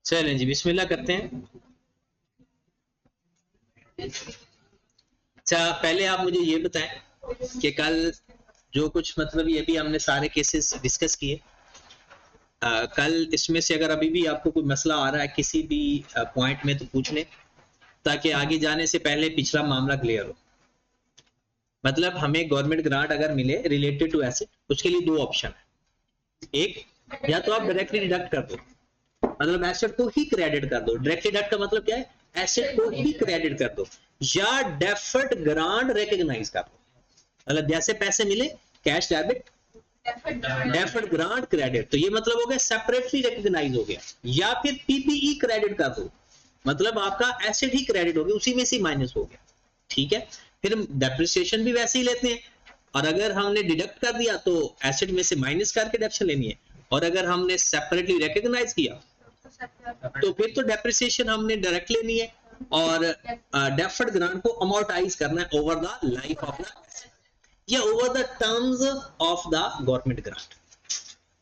चलें जी, बिस्मिल्लाह करते हैं। अच्छा, पहले आप मुझे ये बताएं कि कल जो कुछ मतलब ये भी हमने सारे केसेस डिस्कस किए, कल इसमें से अगर अभी भी आपको कोई मसला आ रहा है किसी भी पॉइंट में तो पूछ लें, ताकि आगे जाने से पहले पिछला मामला क्लियर हो। मतलब हमें गवर्नमेंट ग्रांट अगर मिले रिलेटेड टू एसेट, उसके लिए दो ऑप्शन है। एक, या तो आप डायरेक्टली डिडक्ट कर दो, मतलब एसेट को ही क्रेडिट कर दो। डायरेक्ट डिडक्ट का मतलब क्या है? एसेट को ही क्रेडिट कर दो, या डेफर्ड ग्रांट रिकॉग्नाइज कर दो। मतलब जैसे पैसे मिले cash debit, deferred grant credit, तो ये मतलब हो गया सेपरेटली रिकॉग्नाइज हो गया। या फिर पीपीई क्रेडिट कर दो, मतलब आपका एसेट ही क्रेडिट हो गया, उसी में से माइनस हो गया। ठीक है, फिर डेप्रिसिएशन भी वैसे ही लेते हैं, और अगर हमने डिडक्ट कर दिया तो एसेट में से माइनस करके डेप्शन लेनी है, और अगर हमने सेपरेटली रिकॉग्नाइज किया तो फिर तो डेप्रिसिएशन हमने डायरेक्ट लेनी है, और डेफर्ड ग्रांट को अमोर्टाइज करना है over the life of the या over the terms of the government grant.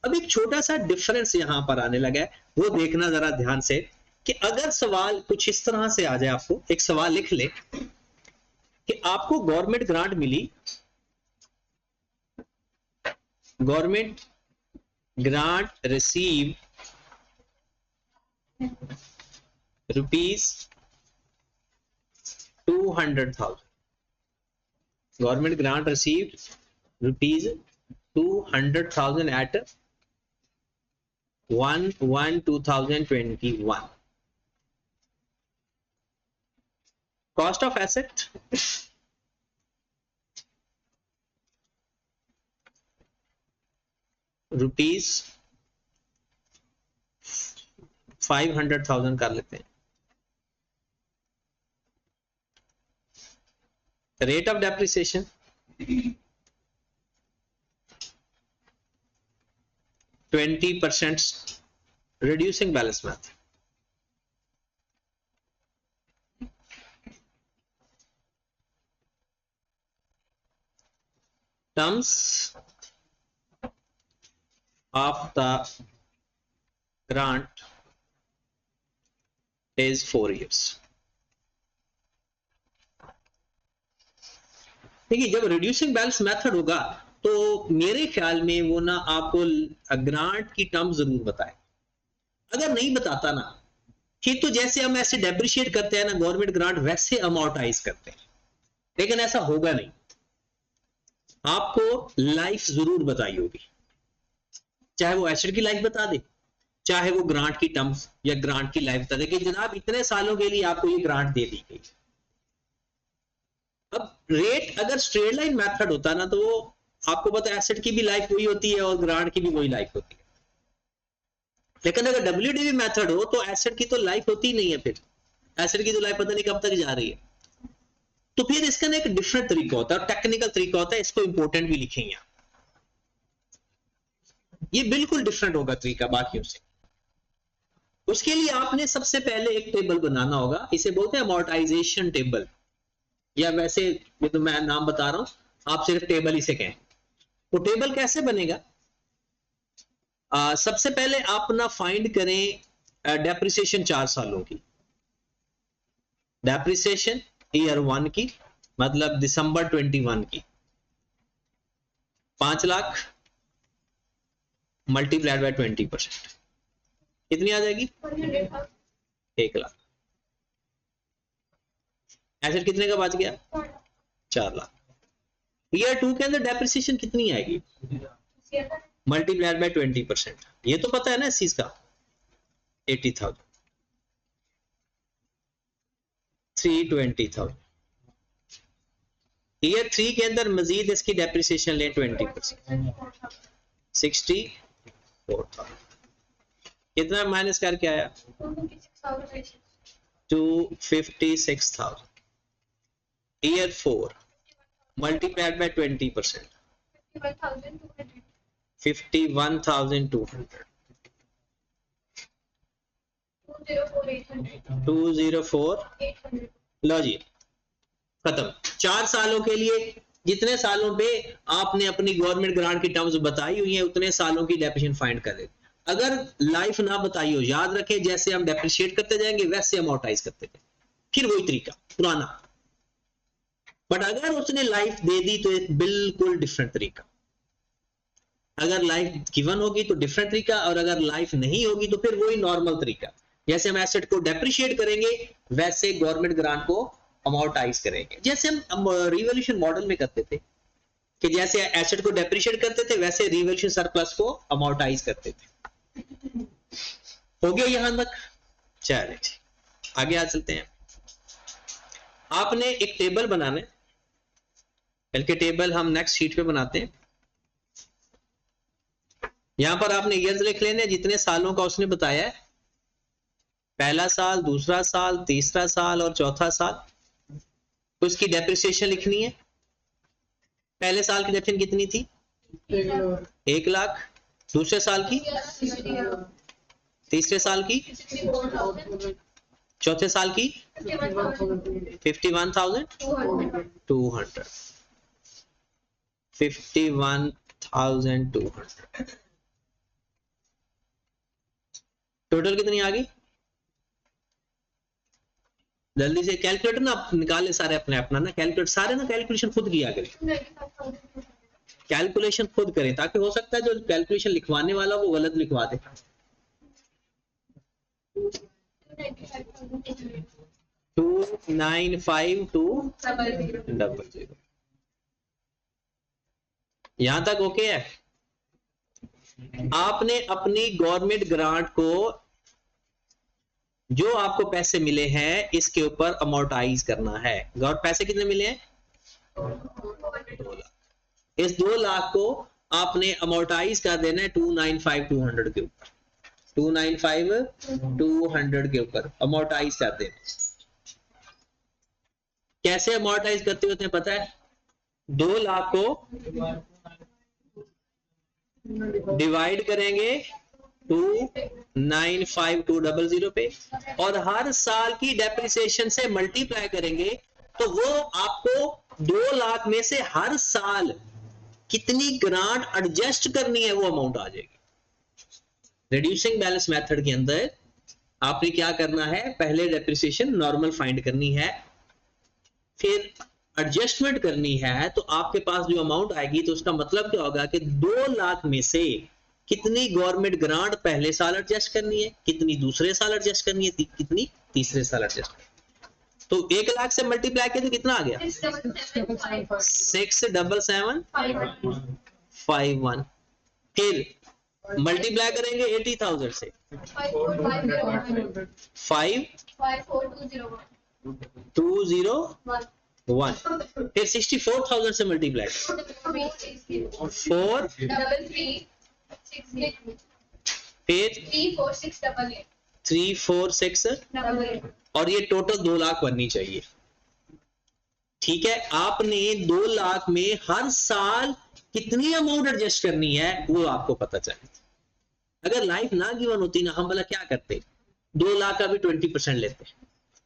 अब एक छोटा सा डिफरेंस यहां पर आने लगा है, वो देखना जरा ध्यान से कि अगर सवाल कुछ इस तरह से आ जाए, आपको एक सवाल लिख ले कि आपको गवर्नमेंट ग्रांट मिली, government grant receive rupees 200,000, government grant received rupees 200,000 at 1/1/2021. Cost of asset rupees 500,000 कर लेते हैं। Rate of depreciation 20%, reducing balance method. Terms of the grant is 4 years. देखिए, जब रिड्यूसिंग बैलेंस मेथड होगा तो मेरे ख्याल में वो ना आपको ग्रांट की टर्म जरूर बताए। अगर नहीं बताता ना, ठीक, तो जैसे हम ऐसे डेप्रिशिएट करते हैं ना गवर्नमेंट ग्रांट, वैसे अमोर्टाइज करते हैं, लेकिन ऐसा होगा नहीं। आपको लाइफ जरूर बताई होगी, चाहे वो एसेट की लाइफ बता दे, चाहे वो ग्रांट की टर्म्स या ग्रांट की लाइफ बता दे कि जनाब इतने सालों के लिए आपको ये ग्रांट दे दी गई। अब रेट अगर स्ट्रेट लाइन मेथड होता ना, तो आपको पता है एसेट की भी लाइफ वही होती है और ग्रांट की भी वही लाइफ होती है। लेकिन अगर WDV मेथड हो तो एसेट की तो लाइफ होती ही नहीं है, फिर एसेट की तो लाइफ पता नहीं कब तक जा रही है। तो फिर इसका ना एक डिफरेंट तरीका होता है, टेक्निकल तरीका होता है, इसको इंपॉर्टेंट भी लिखेंगे। ये बिल्कुल डिफरेंट होगा तरीका बाकियों से। उसके लिए आपने सबसे पहले एक टेबल बनाना होगा, इसे बोलते हैं अमोर्टाइजेशन टेबल, या वैसे ये तो मैं नाम बता रहा हूं, आप सिर्फ टेबल इसे कहें। तो टेबल कैसे बनेगा? सबसे पहले आप ना फाइंड करें डेप्रिसिएशन 4 सालों की, डेप्रिसिएशन ईयर 1 की, मतलब दिसंबर 21 की 5 लाख मल्टीप्लाइड बाय 20%, कितनी आ जाएगी? 1 लाख। एसेट कितने का बच गया? 4 लाख। ईयर 2 के अंदर डेप्रिसिएशन कितनी आएगी? मल्टीप्लाइड बाय 20%, ये तो पता है ना इस चीज का, 80,000, 320,000। ईयर 3 के अंदर मजीद इसकी डेप्रिसिएशन लें 20%, 64,000। कितना माइनस करके आया? 256,000। Year 4 multiplied by 20%, 51,200। 204, लो जी खत्म। 4 सालों के लिए, जितने सालों पे आपने अपनी गवर्नमेंट ग्रांट की टर्म्स बताई हुई है, उतने सालों की डेप्रिसिएशन फाइंड कर लेते। अगर लाइफ ना बताई हो, याद रखें जैसे हम डेप्रिशिएट करते जाएंगे वैसे अमोर्टाइज करते जाएंगे, फिर वही तरीका पुराना। बट अगर उसने लाइफ दे दी तो एक बिल्कुल डिफरेंट तरीका। अगर लाइफ गिवन होगी तो डिफरेंट तरीका, और अगर लाइफ नहीं होगी तो फिर वही नॉर्मल तरीका। जैसे हम एसेट को डेप्रिशिएट करेंगे वैसे गवर्नमेंट ग्रांट को अमोर्टाइज करेंगे, जैसे हम रिवॉल्यूशन मॉडल में करते थे कि जैसे एसेट को डेप्रिशिएट करते थे वैसे रिवॉल्यूशन सरप्लस को अमोर्टाइज करते थे। हो गया यहां तक? चलिए आगे आ चलते हैं। आपने एक टेबल बनाना है, बल्कि टेबल हम नेक्स्ट शीट पे बनाते हैं। यहां पर आपने ईयर्स लिख लेने जितने सालों का उसने बताया है, पहला साल, दूसरा साल, तीसरा साल और चौथा साल। तो उसकी डेप्रिसिएशन लिखनी है। पहले साल की डेप्रिसिएशन कितनी थी? 1,00,000। दूसरे साल की, तीसरे साल की, चौथे साल की 51,200। 51,200 टोटल कितनी आ गई? जल्दी से कैलकुलेटर ना निकाले सारे अपने अपना ना, कैलकुलेट सारे ना कैलकुलेशन खुद किया करें, कैलकुलेशन खुद करें, ताकि हो सकता है जो कैलकुलेशन लिखवाने वाला वो गलत लिखवा दे। 295,200 यहां तक ओके है? आपने अपनी गवर्नमेंट ग्रांट को जो आपको पैसे मिले हैं इसके ऊपर अमोर्टाइज करना है। गवर्नमेंट पैसे कितने मिले हैं? 2 लाख। इस 2 लाख को आपने अमोर्टाइज कर देना है 295,200 के ऊपर। 295,200 के ऊपर अमोर्टाइज कर देना। कैसे अमोर्टाइज करते होते हैं पता है? 2 लाख को डिवाइड करेंगे 295,200 पे और हर साल की डेप्रिसिएशन से मल्टीप्लाई करेंगे, तो वो आपको 2 लाख में से हर साल कितनी ग्रांट एडजस्ट करनी है वो अमाउंट आ जाएगी। रिड्यूसिंग बैलेंस मेथड के अंदर आपने क्या करना है? पहले डेप्रिसिएशन नॉर्मल फाइंड करनी है, फिर एडजस्टमेंट करनी है। तो आपके पास जो अमाउंट आएगी तो उसका मतलब क्या होगा कि 2 लाख में से कितनी गवर्नमेंट ग्रांट पहले साल एडजस्ट करनी है, कितनी दूसरे साल एडजस्ट करनी है, कितनी तीसरे साल एडजस्ट करनी है। तो 1 लाख से मल्टीप्लाई किया तो कितना आ गया? 67751। फिर मल्टीप्लाई करेंगे 80,000 से 5,201। फिर 64,000 से मल्टीप्लाई 4, फिर 346 और ये टोटल 2 लाख बननी चाहिए। ठीक है, आपने 2 लाख में हर साल कितनी अमाउंट एडजस्ट करनी है वो आपको पता चाहिए। अगर लाइफ ना गिवन होती ना, हम भला क्या करते? 2 लाख का भी 20% लेते,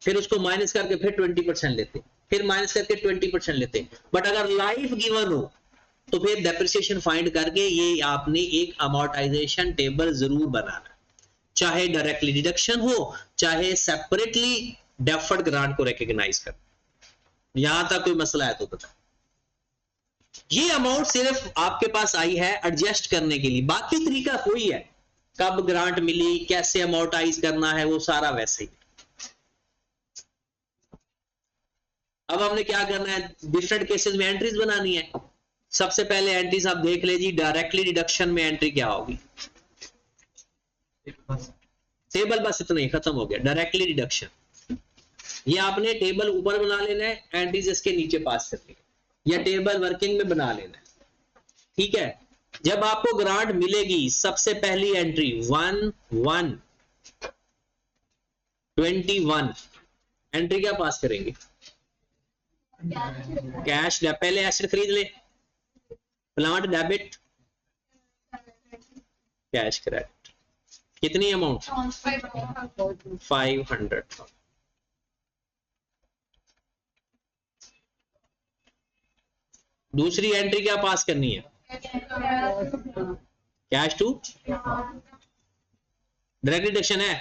फिर उसको माइनस करके फिर 20% लेते, फिर माइनस करके 20% लेते। बट अगर लाइफ गिवन हो तो फिर डेप्रिसिएशन फाइंड करके ये आपने एक अमोर्टाइजेशन टेबल जरूर बनाना, चाहे डायरेक्टली डिडक्शन हो चाहे सेपरेटली डेफर्ड ग्रांट को रिकॉग्नाइज कर। यहां तक कोई मसला है तो बता। ये अमाउंट सिर्फ आपके पास आई है एडजस्ट करने के लिए, बाकी तरीका कोई है, कब ग्रांट मिली, कैसे अमोर्टाइज करना है, वो सारा वैसे ही। अब हमने क्या करना है? डिफरेंट केसेस में एंट्रीज बनानी है। सबसे पहले एंट्रीज आप देख लीजिए, डायरेक्टली डिडक्शन में एंट्री क्या होगी? टेबल बस इतना ही, खत्म हो गया। डायरेक्टली डिडक्शन ये आपने टेबल ऊपर बना लेना है, एंट्रीज इसके नीचे पास करनी है, या टेबल वर्किंग में बना लेना है। ठीक है, जब आपको ग्रांट मिलेगी सबसे पहली एंट्री 1/1/21 एंट्री क्या पास करेंगे? कैश। पहले एसेट खरीद ले, प्लांट डेबिट, कैश क्रेडिट। कितनी अमाउंट? 500। दूसरी एंट्री क्या पास करनी है? कैश टू डायरेक्ट डिडक्शन है,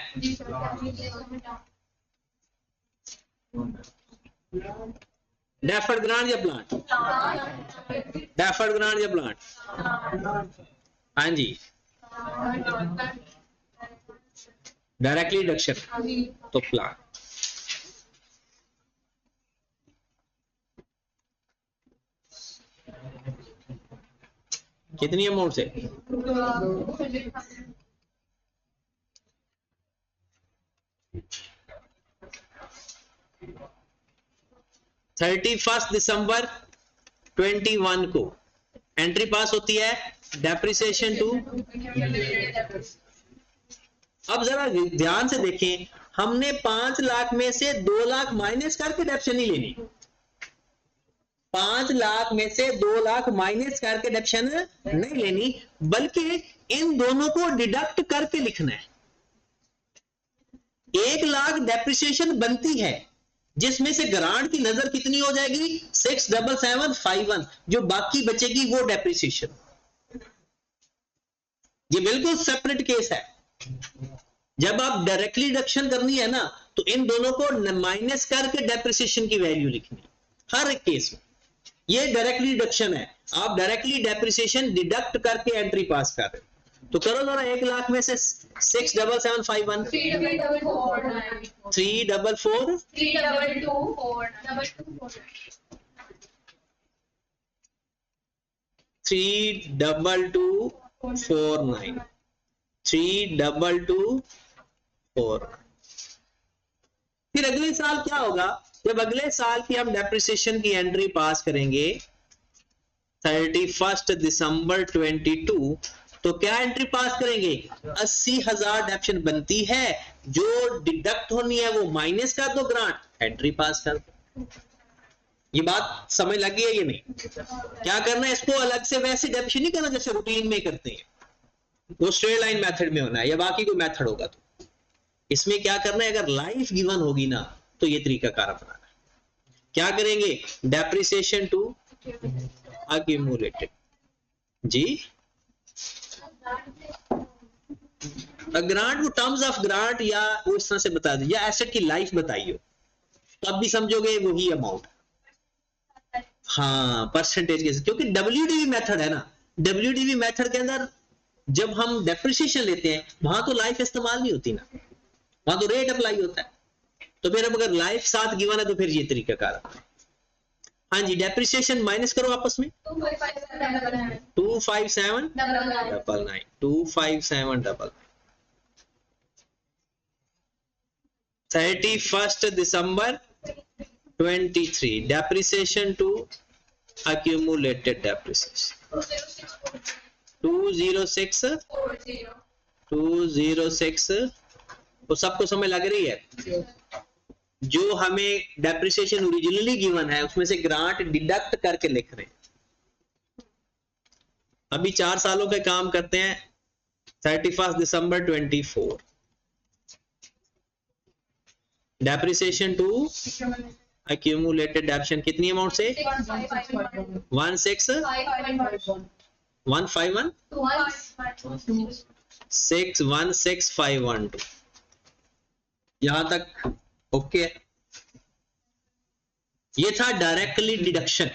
डेफर्ड ग्रांट या प्लांट, डेफर्ड ग्रांट या प्लांट, हाँ जी डायरेक्टली डिडक्शन तो प्लांट। कितनी अमाउंट से? 31 दिसंबर 21 को एंट्री पास होती है डेप्रिसिएशन टू। अब जरा ध्यान से देखें, हमने 5 लाख में से 2 लाख माइनस करके डेप्शन नहीं लेनी, 5 लाख में से 2 लाख माइनस करके डेप्शन नहीं लेनी, बल्कि इन दोनों को डिडक्ट करके लिखना है। 1 लाख डेप्रिसिएशन बनती है, जिसमें से ग्रांट की नजर कितनी हो जाएगी 67751, जो बाकी बचेगी वो डेप्रिसिएशन। ये बिल्कुल सेपरेट केस है। जब आप डायरेक्टली डिडक्शन करनी है ना, तो इन दोनों को माइनस करके डेप्रिसिएशन की वैल्यू लिखनी हर एक केस में। ये डायरेक्टली डिडक्शन है, आप डायरेक्टली डेप्रिसिएशन डिडक्ट करके एंट्री पास कर रहे हो। तो करो जरा 1 लाख में से 67751 344 32249 32249। फिर अगले साल क्या होगा, जब अगले साल की हम डेप्रिसिएशन की एंट्री पास करेंगे 31 दिसंबर 22, तो क्या एंट्री पास करेंगे 80,000 डेप्शन बनती है, जो डिडक्ट होनी है वो माइनस कर दो ग्रांट, एंट्री पास कर दो। ये बात समझ लगी है ये नहीं? क्या करना है, इसको अलग से वैसे डेप्शन नहीं करना जैसे रूटीन में करते हैं, वो स्ट्रेट लाइन मेथड में होना है या बाकी कोई मेथड होगा। तो इसमें क्या करना है, अगर लाइफ गिवन होगी ना तो ये तरीका कार अपनाना है। क्या करेंगे, डेप्रिसिएशन टू अक्यूमुलेटेड जी, ग्रांट वो टर्म्स ऑफ ग्रांट या वो इस तरह से बता दीजिए, या एसेट की लाइफ बताइए, तब भी समझोगे वही अमाउंट। हाँ परसेंटेज के, क्योंकि डब्ल्यूडीवी मेथड है ना, डब्ल्यूडीवी मेथड के अंदर जब हम डेप्रिसिएशन लेते हैं वहां तो लाइफ इस्तेमाल नहीं होती ना, वहां तो रेट अप्लाई होता है। तो फिर अब अगर लाइफ साथ गिवन है तो फिर ये तरीका कार। हाँ जी, डेप्रिसिएशन माइनस करो आपस में 25799 25799 31 दिसंबर 23 डेप्रिसिएशन टू accumulated depreciation 206 तो सबको समझ लग रही है? जो हमें डेप्रिसिएशन ओरिजिनली गिवन है उसमें से ग्रांट डिडक्ट करके लिख रहे हैं। अभी 4 सालों के काम करते हैं 31 दिसंबर 24 डेप्रिसिएशन टू accumulated डेप्शन कितनी अमाउंट से 1616512 यहां तक ओके। ये था डायरेक्टली डिडक्शन।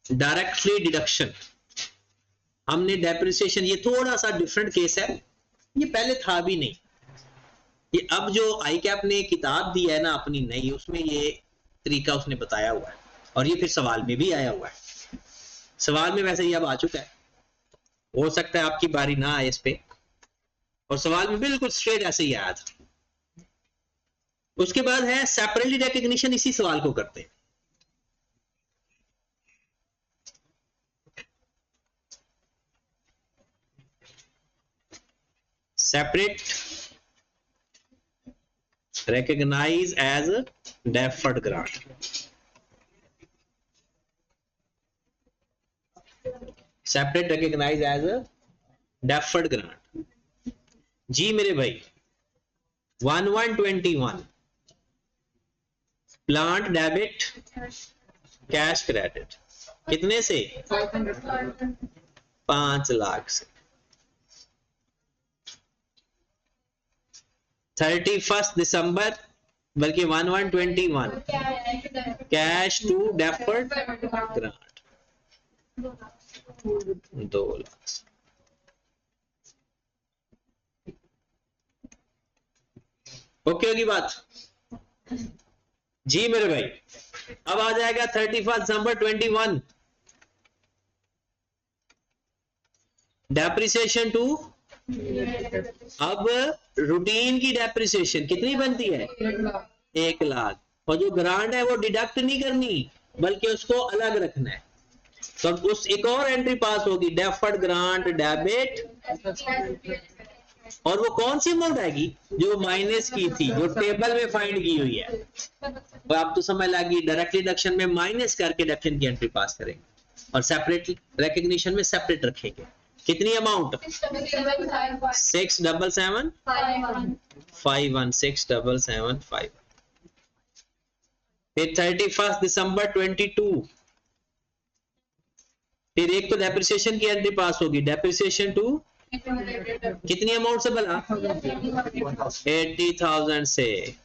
डायरेक्टली डिडक्शन हमने डेप्रिसिएशन, ये थोड़ा सा डिफरेंट केस है, ये पहले था भी नहीं। ये अब जो आई कैप ने किताब दी है ना अपनी नई, उसमें ये तरीका उसने बताया हुआ है और ये फिर सवाल में भी आया हुआ है। सवाल में वैसे ये अब आ चुका है, हो सकता है आपकी बारी ना आए इस पे, और सवाल में बिल्कुल स्ट्रेट ऐसे ही आया था। उसके बाद है सेपरेटली रिकॉग्निशन, इसी सवाल को करते हैं। Separate recognize as deferred grant। separate recognize as deferred grant जी मेरे भाई। 1121 प्लांट डेबिट कैश क्रेडिट कितने से 5 लाख से। 31 दिसंबर बल्कि 1121 cash to deferred grant 2 lakh. Okay होगी बात जी मेरे भाई। अब आ जाएगा 31 दिसंबर 21 डेप्रिसिएशन टू। अब रूटीन की डेप्रिसिएशन कितनी बनती है 1 लाख और जो ग्रांट है वो डिडक्ट नहीं करनी बल्कि उसको अलग रखना है। तो उस एक और एंट्री पास होगी डेफर्ड ग्रांट डेबिट और वो कौन सी अमाउंट आएगी जो माइनस की थी जो टेबल में फाइंड की हुई है। तो आप तो समझ लगी डायरेक्ट डिडक्शन में माइनस करके डिडक्शन की एंट्री पास करेंगे और सेपरेट रिकग्निशन में सेपरेट रखेंगे। कितनी अमाउंट 67751 फिर 31 दिसंबर 22 फिर एक तो डेप्रिसिएशन की एंट्री पास होगी डेप्रिसिएशन टू कितनी अमाउंट से भला 80,000 से।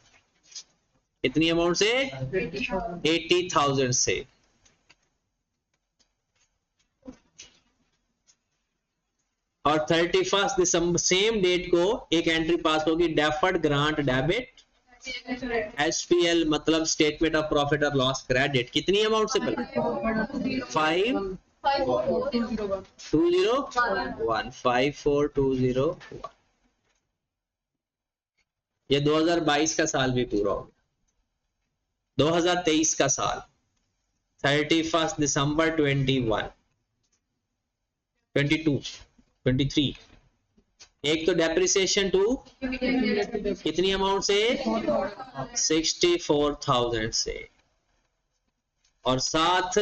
कितनी अमाउंट से 80,000 से। और 31 दिसंबर सेम डेट को एक एंट्री पास होगी डेफर्ड ग्रांट डेबिट एसपीएल मतलब स्टेटमेंट ऑफ प्रॉफिट और लॉस क्रेडिट। कितनी अमाउंट से भला 54201 ये 2022 का साल भी पूरा हो गया। 2023 का साल 31 दिसंबर 21 22 23 एक तो डेप्रिसिएशन टू कितनी अमाउंट से 64,000 से और साथ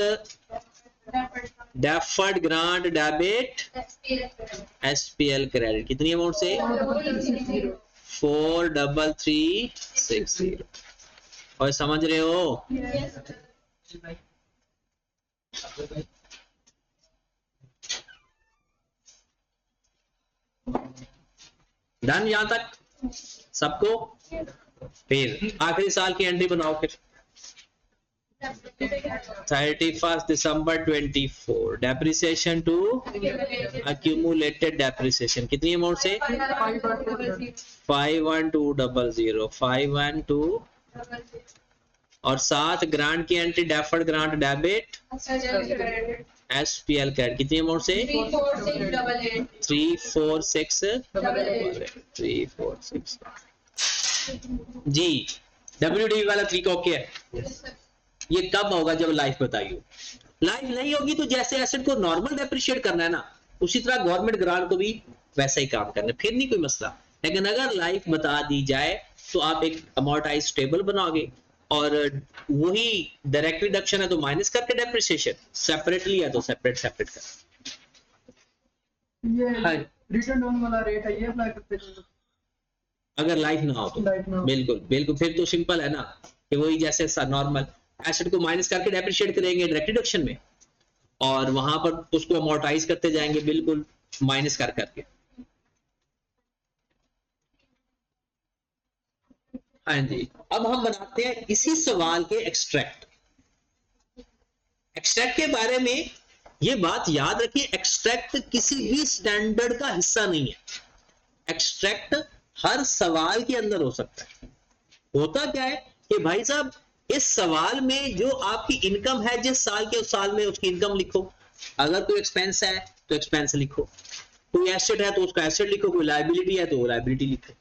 deferred grant debit SPL credit कितनी अमाउंट से 43360। और समझ रहे हो डन यहां तक सबको। फिर आखिरी साल की एंट्री बनाओ फिर 31 दिसंबर 24 डेप्रिसिएशन टू अक्यूमुलेटेड डेप्रिसिएशन कितनी अमाउंट से 51200 और साथ ग्रांट की entry deferred grant debit SPL कैड कितनी अमाउंट से 346 जी। डब्ल्यूडी वाला तरीका ओके है। ये कब होगा जब लाइफ बताइए। लाइफ नहीं होगी तो जैसे एसेट को नॉर्मल डेप्रिशिएट करना है ना उसी तरह गवर्नमेंट ग्रांट को भी वैसा ही काम करना है फिर नहीं कोई मसला। लेकिन अगर लाइफ बता दी जाए तो आप एक अमोर्टाइज टेबल बनाओगे और वही डायरेक्ट रिडक्शन है तो माइनस करके डेप्रिसिएशन सेपरेटली है तो सेपरेट कर ये रिटर्न डाउन वाला रेट है ये अप्लाई करते हैं अगर लाइफ ना हो तो बिल्कुल बिल्कुल फिर तो सिंपल है ना कि वही जैसे नॉर्मल एसेट को माइनस करके डेप्रिशिएट करेंगे डायरेक्ट रिडक्शन में और वहां पर उसको अमोर्टाइज करते जाएंगे बिल्कुल माइनस कर करके। हाँ जी अब हम बनाते हैं इसी सवाल के एक्सट्रैक्ट के बारे में ये बात याद रखिए एक्सट्रैक्ट किसी भी स्टैंडर्ड का हिस्सा नहीं है। एक्सट्रैक्ट हर सवाल के अंदर हो सकता है। होता क्या है कि भाई साहब इस सवाल में जो आपकी इनकम है जिस साल के उस साल में उसकी इनकम लिखो। अगर कोई एक्सपेंस है तो एक्सपेंस लिखो कोई एसेट है तो उसका एसेट लिखो कोई लायबिलिटी है तो लायबिलिटी लिखो।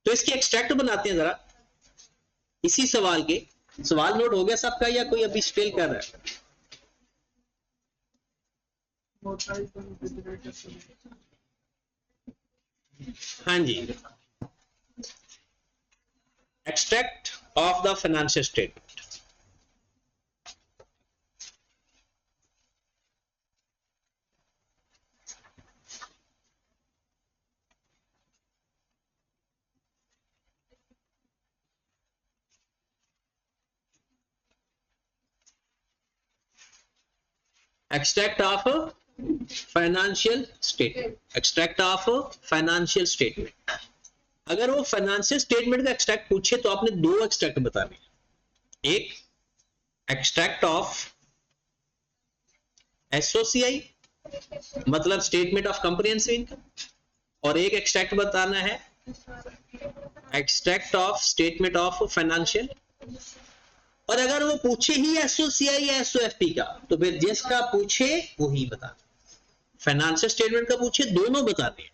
तो इसके एक्सट्रैक्ट बनाते हैं जरा इसी सवाल के। सवाल नोट हो गया सबका या कोई अभी स्पेल कर रहा है। हाँ जी extract of the financial statement. extract of financial statement extract of financial statement अगर वो फाइनेंशियल स्टेटमेंट का एक्सट्रैक्ट पूछे तो आपने दो एक्सट्रैक्ट बताने, एक एक्सट्रैक्ट ऑफ एसओसीआई मतलब स्टेटमेंट ऑफ कॉम्प्रिहेंसिव इनकम, और एक एक्सट्रैक्ट बताना है extract of statement of financial. और अगर वो पूछे ही एसओसीआई या एसओएफपी का तो फिर जिसका पूछे वही बताना। फाइनेंशियल स्टेटमेंट का पूछे दोनों बताने,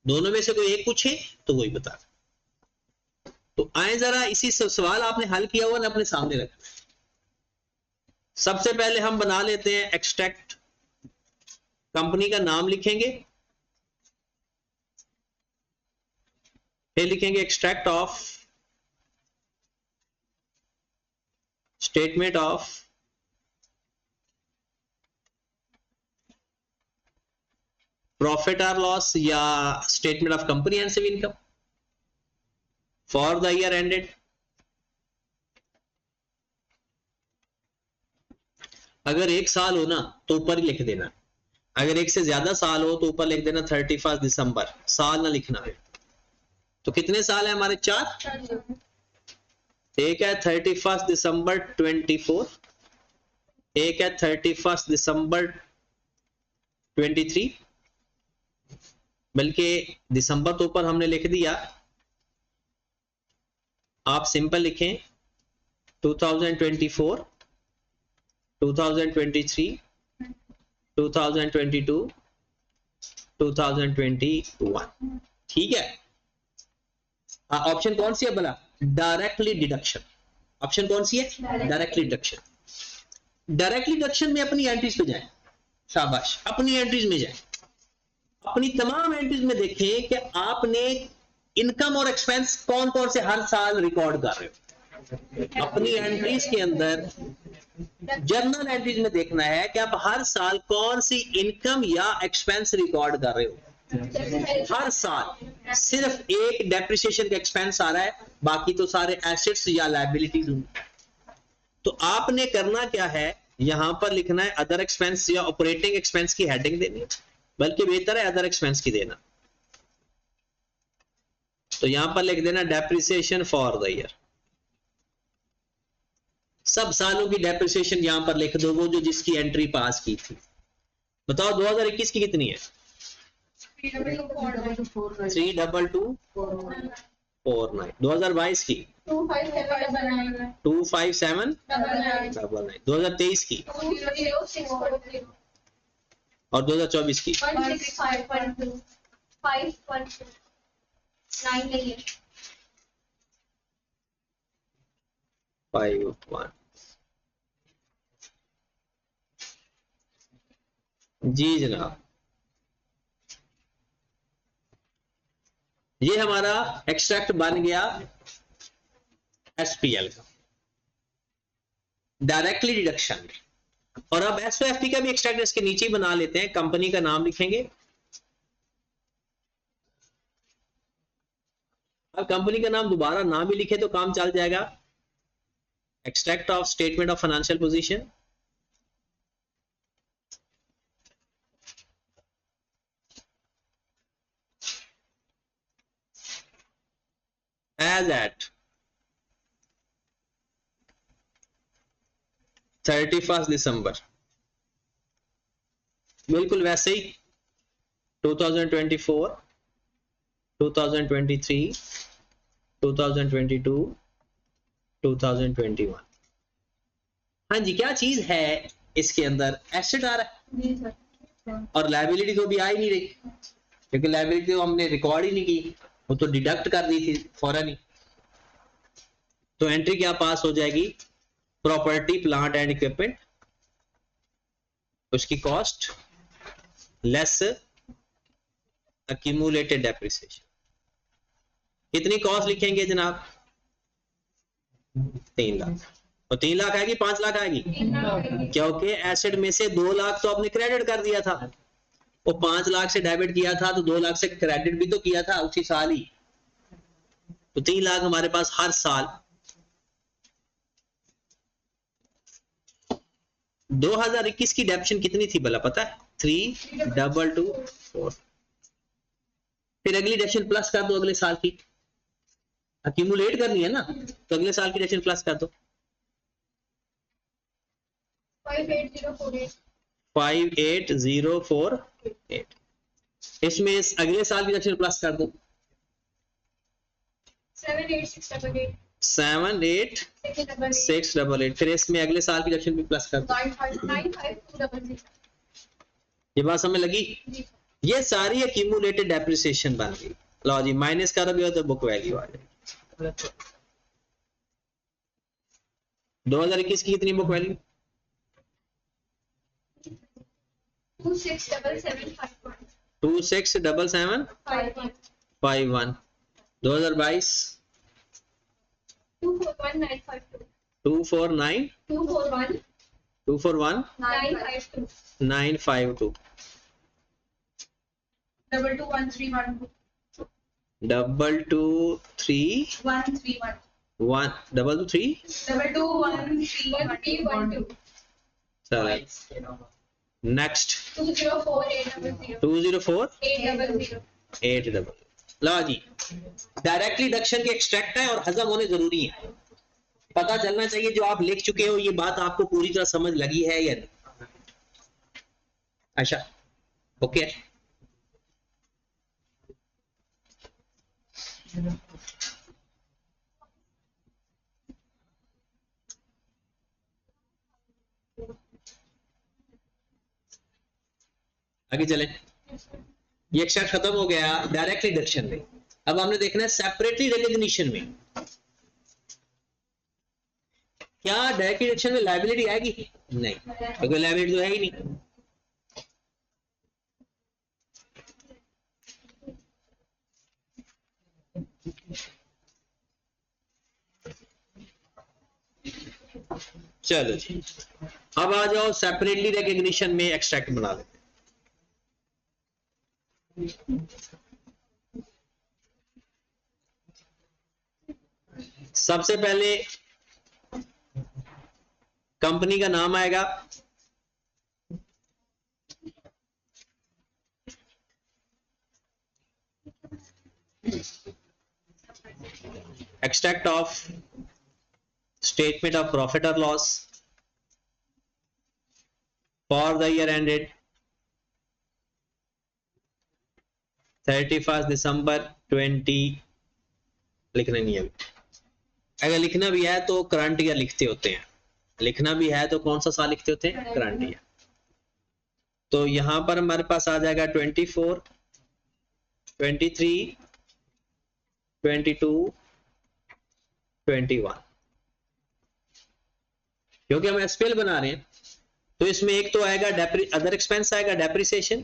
दोनों में से कोई एक पूछे तो वही बताना। तो आए जरा इसी सवाल आपने हल किया हुआ ना अपने सामने रखना। सबसे पहले हम बना लेते हैं एक्सट्रैक्ट, कंपनी का नाम लिखेंगे, फिर लिखेंगे extract of statement of profit और लॉस या statement of comprehensive income for the year ended. अगर एक साल हो ना तो ऊपर ही लिख देना, अगर एक से ज्यादा साल हो तो ऊपर लिख देना 31 दिसंबर, साल ना लिखना है। तो कितने साल है हमारे? 4। एक है 31 दिसंबर 24, एक है 31 दिसंबर 23, बल्कि दिसंबर तो ऊपर हमने लिख दिया, आप सिंपल लिखें 2024, 2023, 2022, 2021। ठीक है। ऑप्शन कौन सी है भला? Directly deduction. ऑप्शन कौन सी है? Directly deduction. डायरेक्टली डिडक्शन में अपनी एंट्रीज पे जाएं, शाबाश, अपनी एंट्रीज में जाएं, अपनी तमाम एंट्रीज में देखें कि आपने इनकम और एक्सपेंस कौन कौन से हर साल रिकॉर्ड कर रहे हो। अपनी एंट्रीज के अंदर जर्नल एंट्रीज में देखना है कि आप हर साल कौन सी इनकम या एक्सपेंस रिकॉर्ड कर रहे हो। हर साल सिर्फ एक डेप्रिसिएशन का एक्सपेंस आ रहा है, बाकी तो सारे एसेट्स या लायबिलिटीज होंगे। तो आपने करना क्या है, यहां पर लिखना है अदर एक्सपेंस या ऑपरेटिंग एक्सपेंस की हेडिंग देनी है, बल्कि बेहतर है अदर एक्सपेंस की देना। तो यहां पर लिख देना डेप्रिसिएशन फॉर द ईयर। सब सालों की डेप्रिसिएशन यहां पर लिख दो, वो जो जिसकी एंट्री पास की थी। बताओ 2021 की कितनी है? 32249। 2022 की 25799। 2023 की और 2024 की 51। जी जनाब, ये हमारा एक्सट्रैक्ट बन गया एसपीएल का, डायरेक्टली डिडक्शन। और अब एसओएफपी का भी एक्सट्रैक्ट इसके नीचे ही बना लेते हैं। कंपनी का नाम लिखेंगे, अब कंपनी का नाम दोबारा ना भी लिखे तो काम चल जाएगा। Extract of statement of financial position, as at 31 दिसंबर, बिल्कुल वैसे ही 2024, 2023, 2022, 2021। हाँ जी, क्या चीज है इसके अंदर? एसेट आ रहा है और लायबिलिटी तो भी आ ही नहीं रही, क्योंकि लायबिलिटी तो हमने रिकॉर्ड ही नहीं की, वो तो डिडक्ट कर दी थी फौरन ही। तो एंट्री क्या पास हो जाएगी? प्रॉपर्टी प्लांट एंड इक्विपमेंट, उसकी कॉस्ट लेस अक्यूमुलेटेड डेप्रिसिएशन। कितनी कॉस्ट लिखेंगे जनाब? 3 लाख। और 3 लाख आएगी 5 लाख आएगी? क्योंकि एसेट में से 2 लाख तो आपने क्रेडिट कर दिया था, वो 5 लाख से डेबिट किया था, तो 2 लाख से क्रेडिट भी तो किया था उसी साल ही। तो 3 लाख हमारे पास हर साल। 2021 की डेप्शन कितनी थी भला पता है? 3224। फिर अगली डिडक्शन प्लस कर दो, अगले साल की अक्यूमुलेट करनी है ना, तो अगले साल की डिडक्शन प्लस कर दो। 58048। इसमें इस अगले साल की डिडक्शन प्लस कर दो। 78688। फिर इसमें अगले साल की डिडक्शन भी प्लस कर दो। 95233। ये बात समझ लगी? ये सारी एक्यूमुलेटेड डेप्रिसिएशन बन गई। लो जी, माइनस करोगे तो बुक वैल्यू आ जाएगी। 2021 की कितनी बुक वैल्यू? 267751। 2022 241 952। 223131। 2231 223 221312। चलो नेक्स्ट 204800। 204800। लो जी, डायरेक्टली डिडक्शन के एक्सट्रैक्ट है और हजम होने जरूरी है। पता चलना चाहिए जो आप लिख चुके हो ये बात आपको पूरी तरह समझ लगी है या नहीं। अच्छा ओके। आगे चले। ये एक्सट्रैक्ट खत्म हो गया डायरेक्टली डिडक्शन में। अब हमने देखना है सेपरेटली रिकॉग्निशन में। क्या डायरेक्ट डिडक्शन में लायबिलिटी आएगी? नहीं, क्योंकि लायबिलिटी तो है ही नहीं। चलो जी, अब आ जाओ सेपरेटली रिकॉग्निशन में एक्सट्रैक्ट बना लेते। सबसे पहले कंपनी का नाम आएगा, extract of statement of profit और loss for the year ended 31 December 20। लिखना नहीं है अभी। अगर लिखना भी है तो करंट ईयर लिखते होते हैं, लिखना भी है तो कौन सा साल लिखते होते हैं? Current year. तो यहां पर हमारे पास आ जाएगा 24 23 22 21। क्योंकि हम एसपीएल बना रहे हैं तो इसमें एक तो आएगा अदर एक्सपेंस आएगा डेप्रिसिएशन,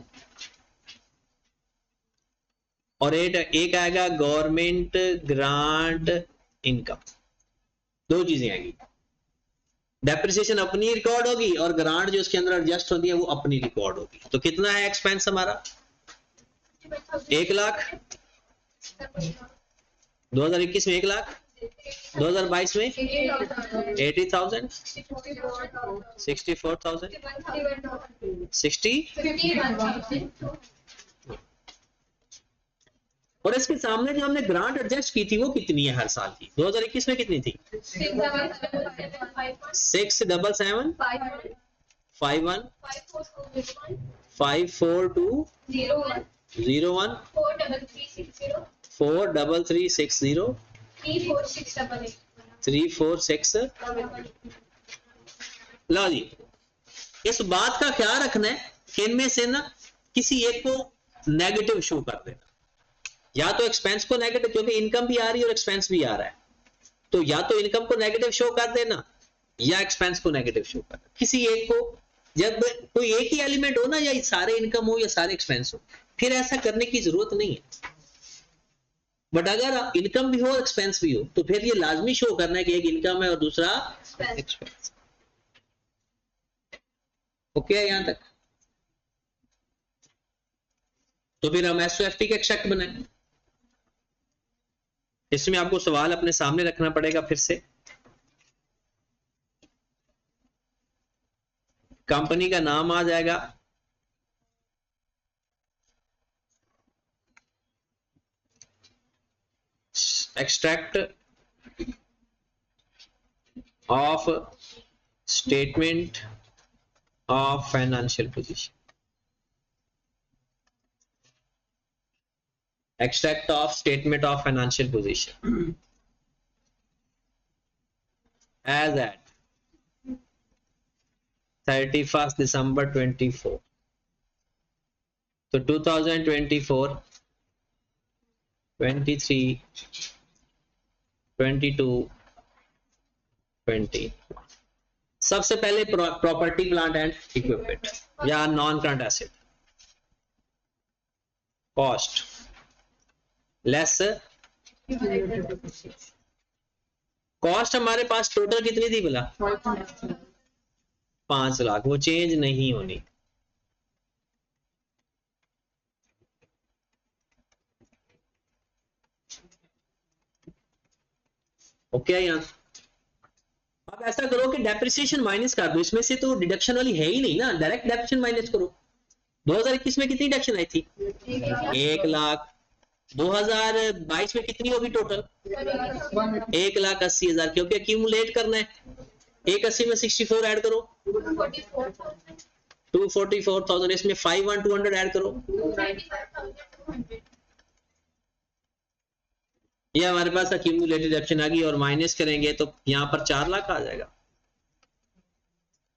और एक आएगा गवर्नमेंट ग्रांट इनकम। दो चीजें आएंगी, डेप्रिसिएशन अपनी रिकॉर्ड होगी और ग्रांट जो उसके अंदर एडजस्ट होती है वो अपनी रिकॉर्ड होगी। तो कितना है एक्सपेंस हमारा? 1 लाख। 2021 में 1 लाख, 2022 में 80,000, 64,000, 60। और इसके सामने जो हमने ग्रांट एडजस्ट की थी वो कितनी है हर साल की? 2021 में कितनी थी? 67751 54201 43360 346। लो जी, इस बात का ख्याल रखना है कि इनमें से ना किसी एक को नेगेटिव शो कर देना। या तो एक्सपेंस को नेगेटिव, क्योंकि इनकम भी आ रही है और एक्सपेंस भी आ रहा है, तो या तो इनकम को नेगेटिव शो कर देना या एक्सपेंस को नेगेटिव शो कर देना। किसी एक को, जब कोई एक ही एलिमेंट हो ना, या सारे इनकम हो या सारे एक्सपेंस हो, फिर ऐसा करने की जरूरत नहीं है। बट अगर इनकम भी हो एक्सपेंस भी हो तो फिर ये लाजमी शो करना है कि एक इनकम है और दूसरा एक्सपेंस। ओके है यहां तक? तो फिर हम एसओएफटी के एक्सट्रैक्ट बनाएं। इसमें आपको सवाल अपने सामने रखना पड़ेगा फिर से। कंपनी का नाम आ जाएगा, extract of statement of financial position. Extract of statement of financial position as at 31st December 24. So 2024, 23, 22, 20. सबसे पहले प्रॉपर्टी प्लांट एंड इक्विपमेंट या non current asset cost less cost हमारे पास टोटल कितनी थी बोला 5 लाख, वो चेंज नहीं होनी। ओके यहाँ अब ऐसा करो कि डेप्रिसिएशन माइनस कर दो, इसमें से तो डिडक्शन वाली है ही नहीं ना, डायरेक्ट डेप्रिसिएशन माइनस करो। 2021 में कितनी डिडक्शन आई थी 1 लाख, 2022 में कितनी होगी टोटल 1,80,000, क्योंकि एक्यूमुलेट करना है। 180 में 64 ऐड करो 244,000, इसमें 5,200 ऐड करो, ये हमारे पास एक्यूमुलेटेड ऑप्शन आ गई। और माइनस करेंगे तो यहाँ पर 4 लाख आ जाएगा,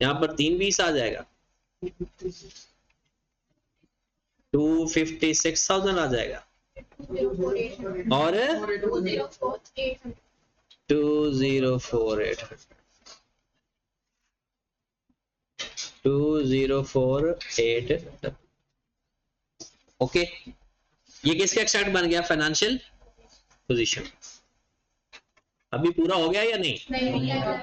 यहाँ पर 320 आ जाएगा, 256,000 आ जाएगा और 2048 ओके। ये किसका एक्सट्रैक्ट बन गया फाइनेंशियल पोजीशन। अभी पूरा हो गया या नहीं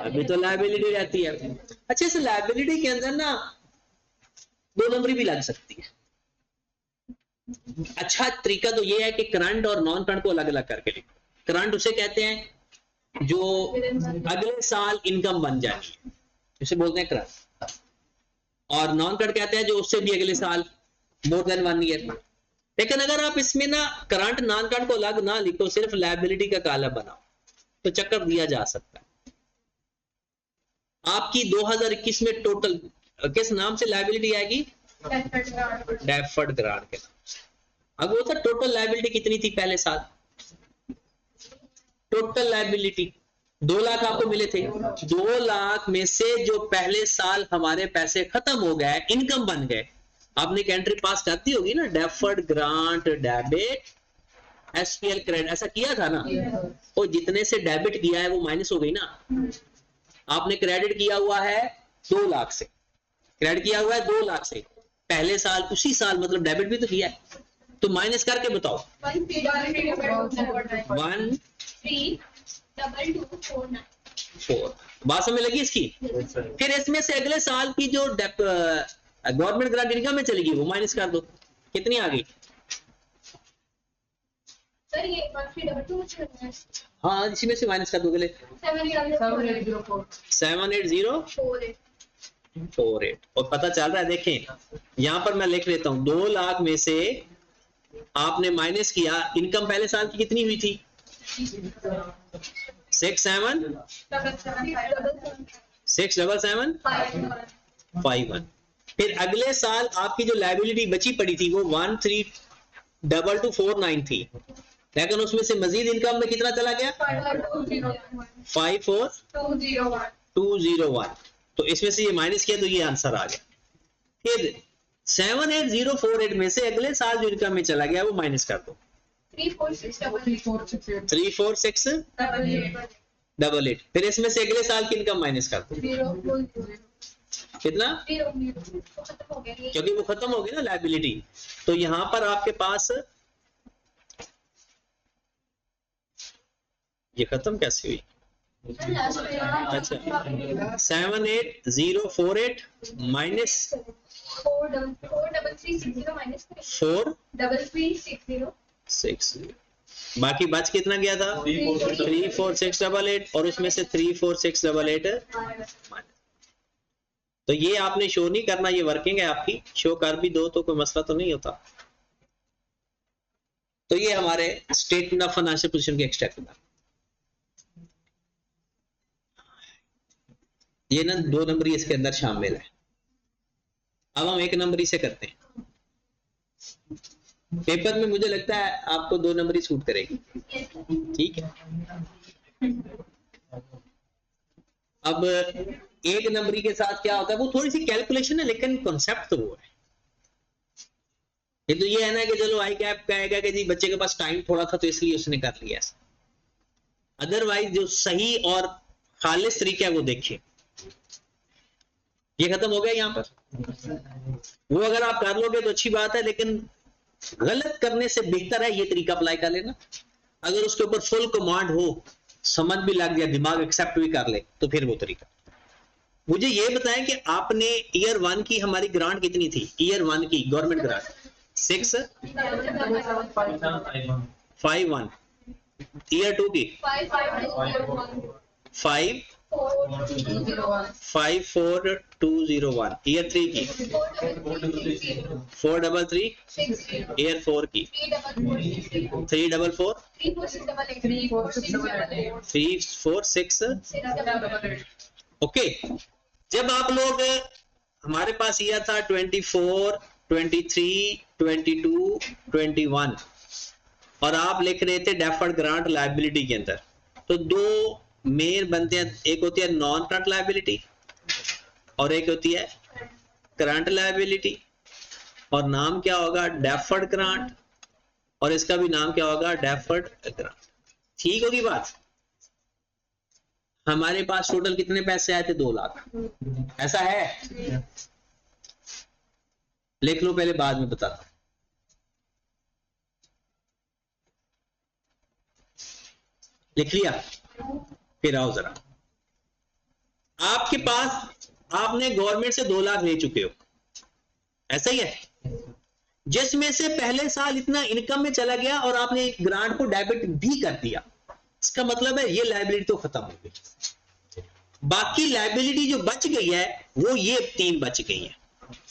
अभी तो लायबिलिटी रहती है। अच्छा इस लायबिलिटी के अंदर ना 2 नंबरी भी लग सकती है। अच्छा तरीका तो ये है कि करंट और नॉन करंट को अलग अलग करके लिखो। करंट उसे कहते हैं जो अगले साल इनकम बन जाएगी, इसे बोलते हैं करंट, और नॉन करंट कहते हैं जो उससे भी अगले साल मोर देन 1 ईयर। लेकिन अगर आप इसमें ना करंट नॉन करंट को अलग ना लिखो, सिर्फ लायबिलिटी का कॉलम बनाओ तो चक्कर दिया जा सकता है। आपकी 2021 में टोटल किस नाम से लायबिलिटी आएगी डेफर्ड ग्रांट के नाम। अब वो था टोटल लायबिलिटी कितनी थी पहले साल, टोटल लायबिलिटी 2 लाख आपको मिले थे। 2 लाख में से जो पहले साल हमारे पैसे खत्म हो गए, इनकम बन गए, आपने एक एंट्री पास करती होगी ना, deferred grant debit SPL credit, ऐसा किया था ना। और जितने से डेबिट किया है वो माइनस हो गई ना। आपने क्रेडिट किया हुआ है 2 लाख से, क्रेडिट किया हुआ है 2 लाख से पहले साल, उसी साल मतलब डेबिट भी तो किया है, तो माइनस करके बताओ 1,322,4 बात समझ लगी इसकी। फिर इसमें से अगले साल की जो गवर्नमेंट ग्रांट इनकम में चलेगी वो माइनस कर दो, कितनी आ गई। सर ये 1,322 हाँ इसी में से माइनस कर दो अगले 78048 और पता चल रहा है। देखें यहां पर मैं लिख लेता हूं 2 लाख में से आपने माइनस किया, इनकम पहले साल की कितनी हुई थी 6,777,51। फिर अगले साल आपकी जो लायबिलिटी बची पड़ी थी वो 1,322,409 थी, लेकिन उसमें से मजीद इनकम में कितना चला गया 5,4,201, तो इसमें से ये माइनस किया तो ये आंसर आ गया। फिर 7,8048 में से अगले साल जो इनकम में चला गया वो माइनस कर दो 34688, फिर इसमें से अगले साल की इनकम माइनस कर दो कितना, क्योंकि वो खत्म हो गई ना लायबिलिटी। तो यहां पर आपके पास ये खत्म कैसे हुई, अच्छा 7,8048 माइनस 4,360 बाकी बच कितना गया था 34688 और उसमें से 34688। तो ये आपने शो नहीं करना, ये वर्किंग है आपकी, शो कर भी दो तो कोई मसला तो नहीं होता। तो ये हमारे स्टेटमेंट ऑफ फाइनेंशियल पोजीशन के एक्सट्रैक्ट था। ये ना 2 नंबरी इसके अंदर शामिल है। अब हम 1 नंबरी से करते हैं। पेपर में मुझे लगता है आपको 2 नंबरी सूट करेगी, ठीक है। अब 1 नंबरी के साथ क्या होता है, वो थोड़ी सी कैलकुलेशन है लेकिन कॉन्सेप्ट तो वो है। ये तो ये है ना कि चलो आई कैप कहेगा कि जी बच्चे के पास टाइम थोड़ा था तो इसलिए उसने कर लिया ऐसा। अदरवाइज जो सही और खालिस तरीका है वो देखिए। ये खत्म हो गया यहाँ पर। वो अगर आप कर लोगे तो अच्छी बात है, लेकिन गलत करने से बेहतर है ये तरीका अप्लाई कर लेना। अगर उसके ऊपर फुल कमांड हो, समझ भी लग जाए, दिमाग एक्सेप्ट भी कर ले, तो फिर वो तरीका। मुझे ये बताएं कि आपने ईयर 1 की हमारी ग्रांट कितनी थी? ईयर 1 की गवर्नमेंट ग्रांट 651। ईयर 2 की 54201। ईयर 3 की 433। ईयर 4 की 344। 346। ओके। जब आप लोग, हमारे पास ईयर था 24, 23, 22, 21 और आप लिख रहे थे डेफर्ड ग्रांट लायबिलिटी के अंदर, तो 2 मेन बनते हैं। एक होती है नॉन करंट लायबिलिटी और एक होती है करंट लायबिलिटी। और नाम क्या होगा? Deferred grant. और इसका भी नाम क्या होगा? Deferred grant. ठीक होगी बात? हमारे पास टोटल कितने पैसे आए थे? 2 लाख। ऐसा है? लिख लो पहले, बाद में बताता हूं। लिख लिया? फिर आओ जरा। आपके पास, आपने गवर्नमेंट से 2 लाख ले चुके हो, ऐसा ही है? जिसमें से पहले साल इतना इनकम में चला गया और आपने ग्रांट को डेबिट भी कर दिया। इसका मतलब है ये लायबिलिटी तो खत्म हो गई। बाकी लायबिलिटी जो बच गई है वो ये 3 बच गई है।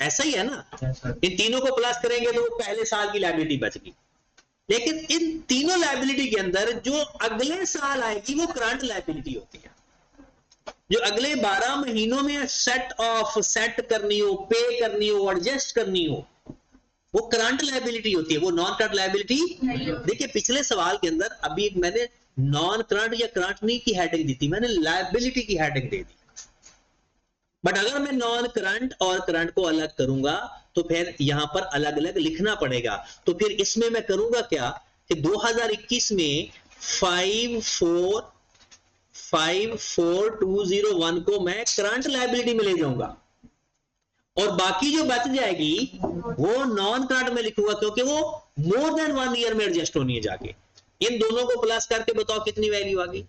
ऐसा ही है ना? इन तीनों को प्लस करेंगे तो पहले साल की लायबिलिटी बच गई। लेकिन इन तीनों लायबिलिटी के अंदर जो अगले साल आएगी वो करंट लायबिलिटी होती है। जो अगले 12 महीनों में सेट करनी हो, पे करनी हो, एडजस्ट करनी हो, वो करंट लायबिलिटी होती है, वो नॉन करंट लायबिलिटी। देखिए पिछले सवाल के अंदर अभी मैंने नॉन करंट या करंट नहीं की हेडिंग दी थी, मैंने लायबिलिटी की हेडिंग दे दी। बट अगर मैं नॉन करंट और करंट को अलग करूंगा तो फिर यहां पर अलग अलग लिखना पड़ेगा। तो फिर इसमें मैं करूंगा क्या कि 2021 में 54201 को मैं करंट लायबिलिटी में ले जाऊंगा और बाकी जो बच जाएगी वो नॉन करंट में लिखूंगा, क्योंकि वो मोर देन 1 ईयर में एडजस्ट होनी है जाके। इन दोनों को प्लस करके बताओ कितनी वैल्यू आ गई?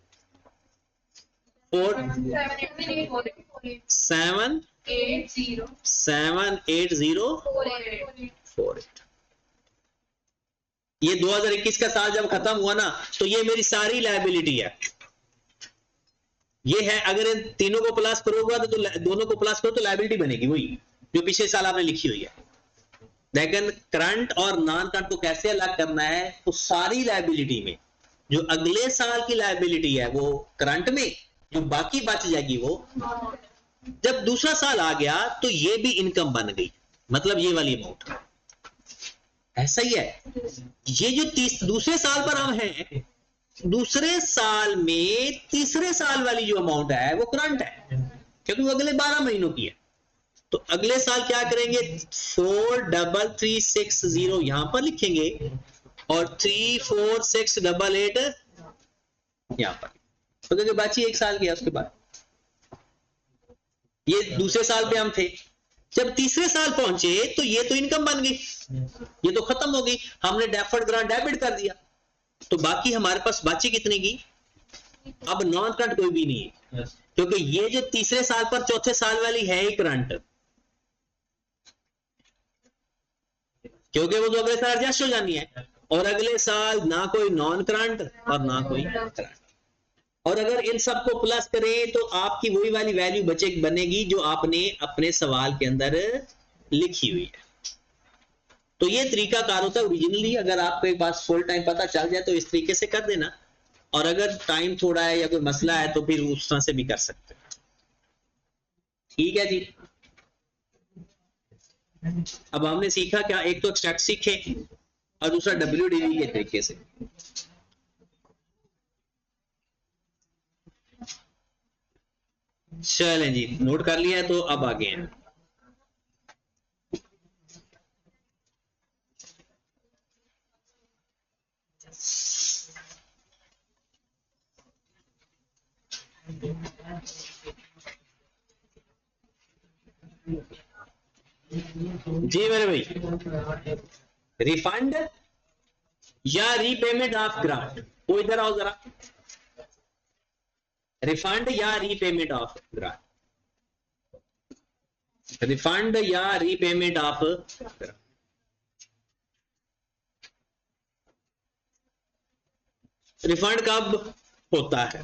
78048। ये 2021 का साल जब खत्म हुआ ना तो ये मेरी सारी लायबिलिटी है। ये है, अगर इन तीनों को प्लस करोगे तो दोनों को प्लस करो तो लायबिलिटी बनेगी वही जो पिछले साल आपने लिखी हुई है। लेकिन करंट और नॉन करंट को कैसे अलग करना है? तो सारी लायबिलिटी में जो अगले साल की लायबिलिटी है वो करंट में, जो बाकी बच जाएगी वो। जब दूसरा साल आ गया तो ये भी इनकम बन गई, मतलब ये वाली अमाउंट। ऐसा ही है। ये जो दूसरे साल पर हम हैं, दूसरे साल में तीसरे साल वाली जो अमाउंट है वो करंट है, क्योंकि वो अगले 12 महीनों की है। तो अगले साल क्या करेंगे? 43360 यहां पर लिखेंगे और 34688 यहां पर, तो क्योंकि बाकी 1 साल गया उसके बाद। ये दूसरे साल पे हम थे, जब तीसरे साल पहुंचे तो ये तो इनकम बन गई, ये तो खत्म हो गई, हमने डेफर्ड ग्रांट डेबिट कर दिया। तो बाकी हमारे पास बची कितने की? अब नॉन करंट कोई भी नहीं है, क्योंकि ये जो तीसरे साल पर चौथे साल वाली है ही करंट, क्योंकि वो तो अगले साल एडजस्ट हो जानी है। और अगले साल ना कोई नॉन करंट और ना कोई करंट। और अगर इन सबको प्लस करें तो आपकी वही वाली वैल्यू बनेगी जो आपने अपने सवाल के अंदर लिखी हुई है। तो ये तरीका कार होता है ओरिजिनली। अगर आपके पास फुल टाइम पता चल जाए तो इस तरीके से कर देना, और अगर टाइम थोड़ा है या कोई मसला है तो फिर उस तरह से भी कर सकते हैं। ठीक है जी। अब हमने सीखा क्या, एक तो एक्सट्रैक्ट सीखे और दूसरा WDV के तरीके से। चलें जी, नोट कर लिया है तो अब आगे हैं। जी मेरे भाई, रिफंड या रीपेमेंट ऑफ ग्रांट, वो इधर आओ जरा। रिफंड या रीपेमेंट ऑफ ग्रांट, रिफंड या रीपेमेंट ऑफ ग्रांट। रिफंड कब होता है?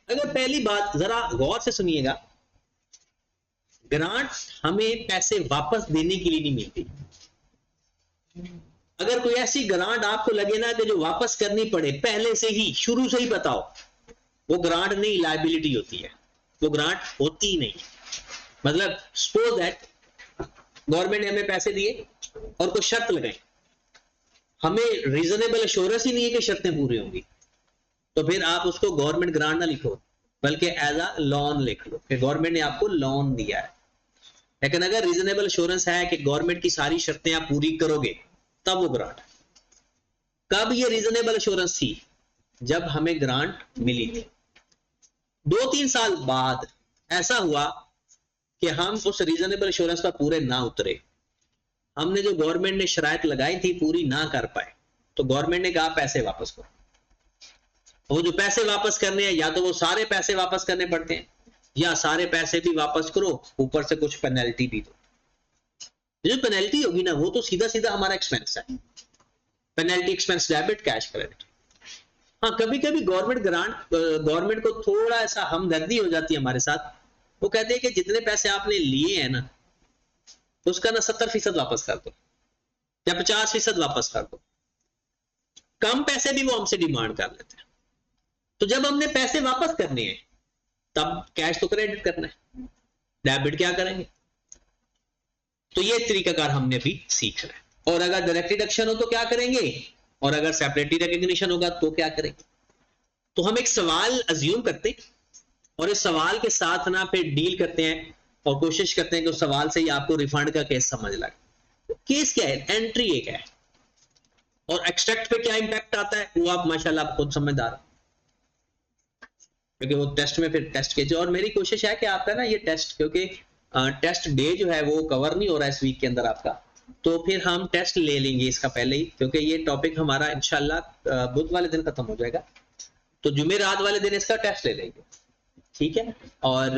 अगर पहली बात जरा गौर से सुनिएगा, ग्रांट हमें पैसे वापस देने के लिए नहीं मिलती। अगर कोई ऐसी ग्रांट आपको लगे ना कि जो वापस करनी पड़े, पहले से ही शुरू से ही बताओ, वो ग्रांट नहीं, लायबिलिटी होती है, वो ग्रांट होती ही नहीं। मतलब सपोज दैट गवर्नमेंट ने हमें पैसे दिए और कोई शर्त लगाई, हमें रीजनेबल एश्योरेंस ही नहीं है कि शर्तें पूरी होंगी, तो फिर आप उसको गवर्नमेंट ग्रांट ना लिखो, बल्कि एज अ लोन लिख लो कि गवर्नमेंट ने आपको लोन दिया है। लेकिन अगर रीजनेबल एश्योरेंस है कि गवर्नमेंट की सारी शर्तें आप पूरी करोगे, तब वो ग्रांट। कब ये रीजनेबल एश्योरेंस थी? जब हमें ग्रांट मिली थी। 2-3 साल बाद ऐसा हुआ कि हम उस रीजनेबल एश्योरेंस पर पूरे ना उतरे, हमने जो गवर्नमेंट ने शराइत लगाई थी पूरी ना कर पाए, तो गवर्नमेंट ने कहा पैसे वापस करो। वो जो पैसे वापस करने हैं, या तो वो सारे पैसे वापस करने पड़ते हैं, या सारे पैसे भी वापस करो, ऊपर से कुछ पेनल्टी भी दो। जो पेनल्टी होगी ना, वो तो सीधा सीधा हमारा एक्सपेंस है। Penalty expense debit, cash credit. हाँ, कभी कभी गवर्नमेंट को थोड़ा सा हमदर्दी हो जाती है हमारे साथ। वो कहते हैं कि जितने पैसे आपने लिए हैं ना, उसका ना 70% वापस कर दो या 50% वापस कर दो। कम पैसे भी वो हमसे डिमांड कर लेते हैं। तो जब हमने पैसे वापस करने हैं, तब कैश तो क्रेडिट करना है, डेबिट क्या करेंगे? तो ये तरीकाकार हमने भी सीखना है। और अगर डायरेक्ट डिडक्शन हो तो क्या करेंगे, और अगर सेपरेटली रिकॉग्निशन होगा तो क्या करेंगे? तो हम एक सवाल अज्यूम करते हैं और इस सवाल के साथ ना फिर डील करते हैं और कोशिश करते हैं कि उस सवाल से ही आपको रिफंड का केस समझ लगे। केस क्या है? एंट्री एक है, और एक्सट्रैक्ट पे क्या इंपैक्ट आता है वो आप माशाल्लाह खुद समझदार हो, क्योंकि वो टेस्ट में फिर टेस्ट के। और मेरी कोशिश है कि आपका ना ये टेस्ट, क्योंकि टेस्ट डे जो है वो कवर नहीं हो रहा है इस वीक के अंदर आपका, तो फिर हम टेस्ट ले लेंगे इसका पहले ही, क्योंकि ये टॉपिक हमारा इंशाल्लाह बुध वाले दिन खत्म हो जाएगा, तो जुमेरात वाले दिन इसका टेस्ट ले लेंगे। ठीक है? और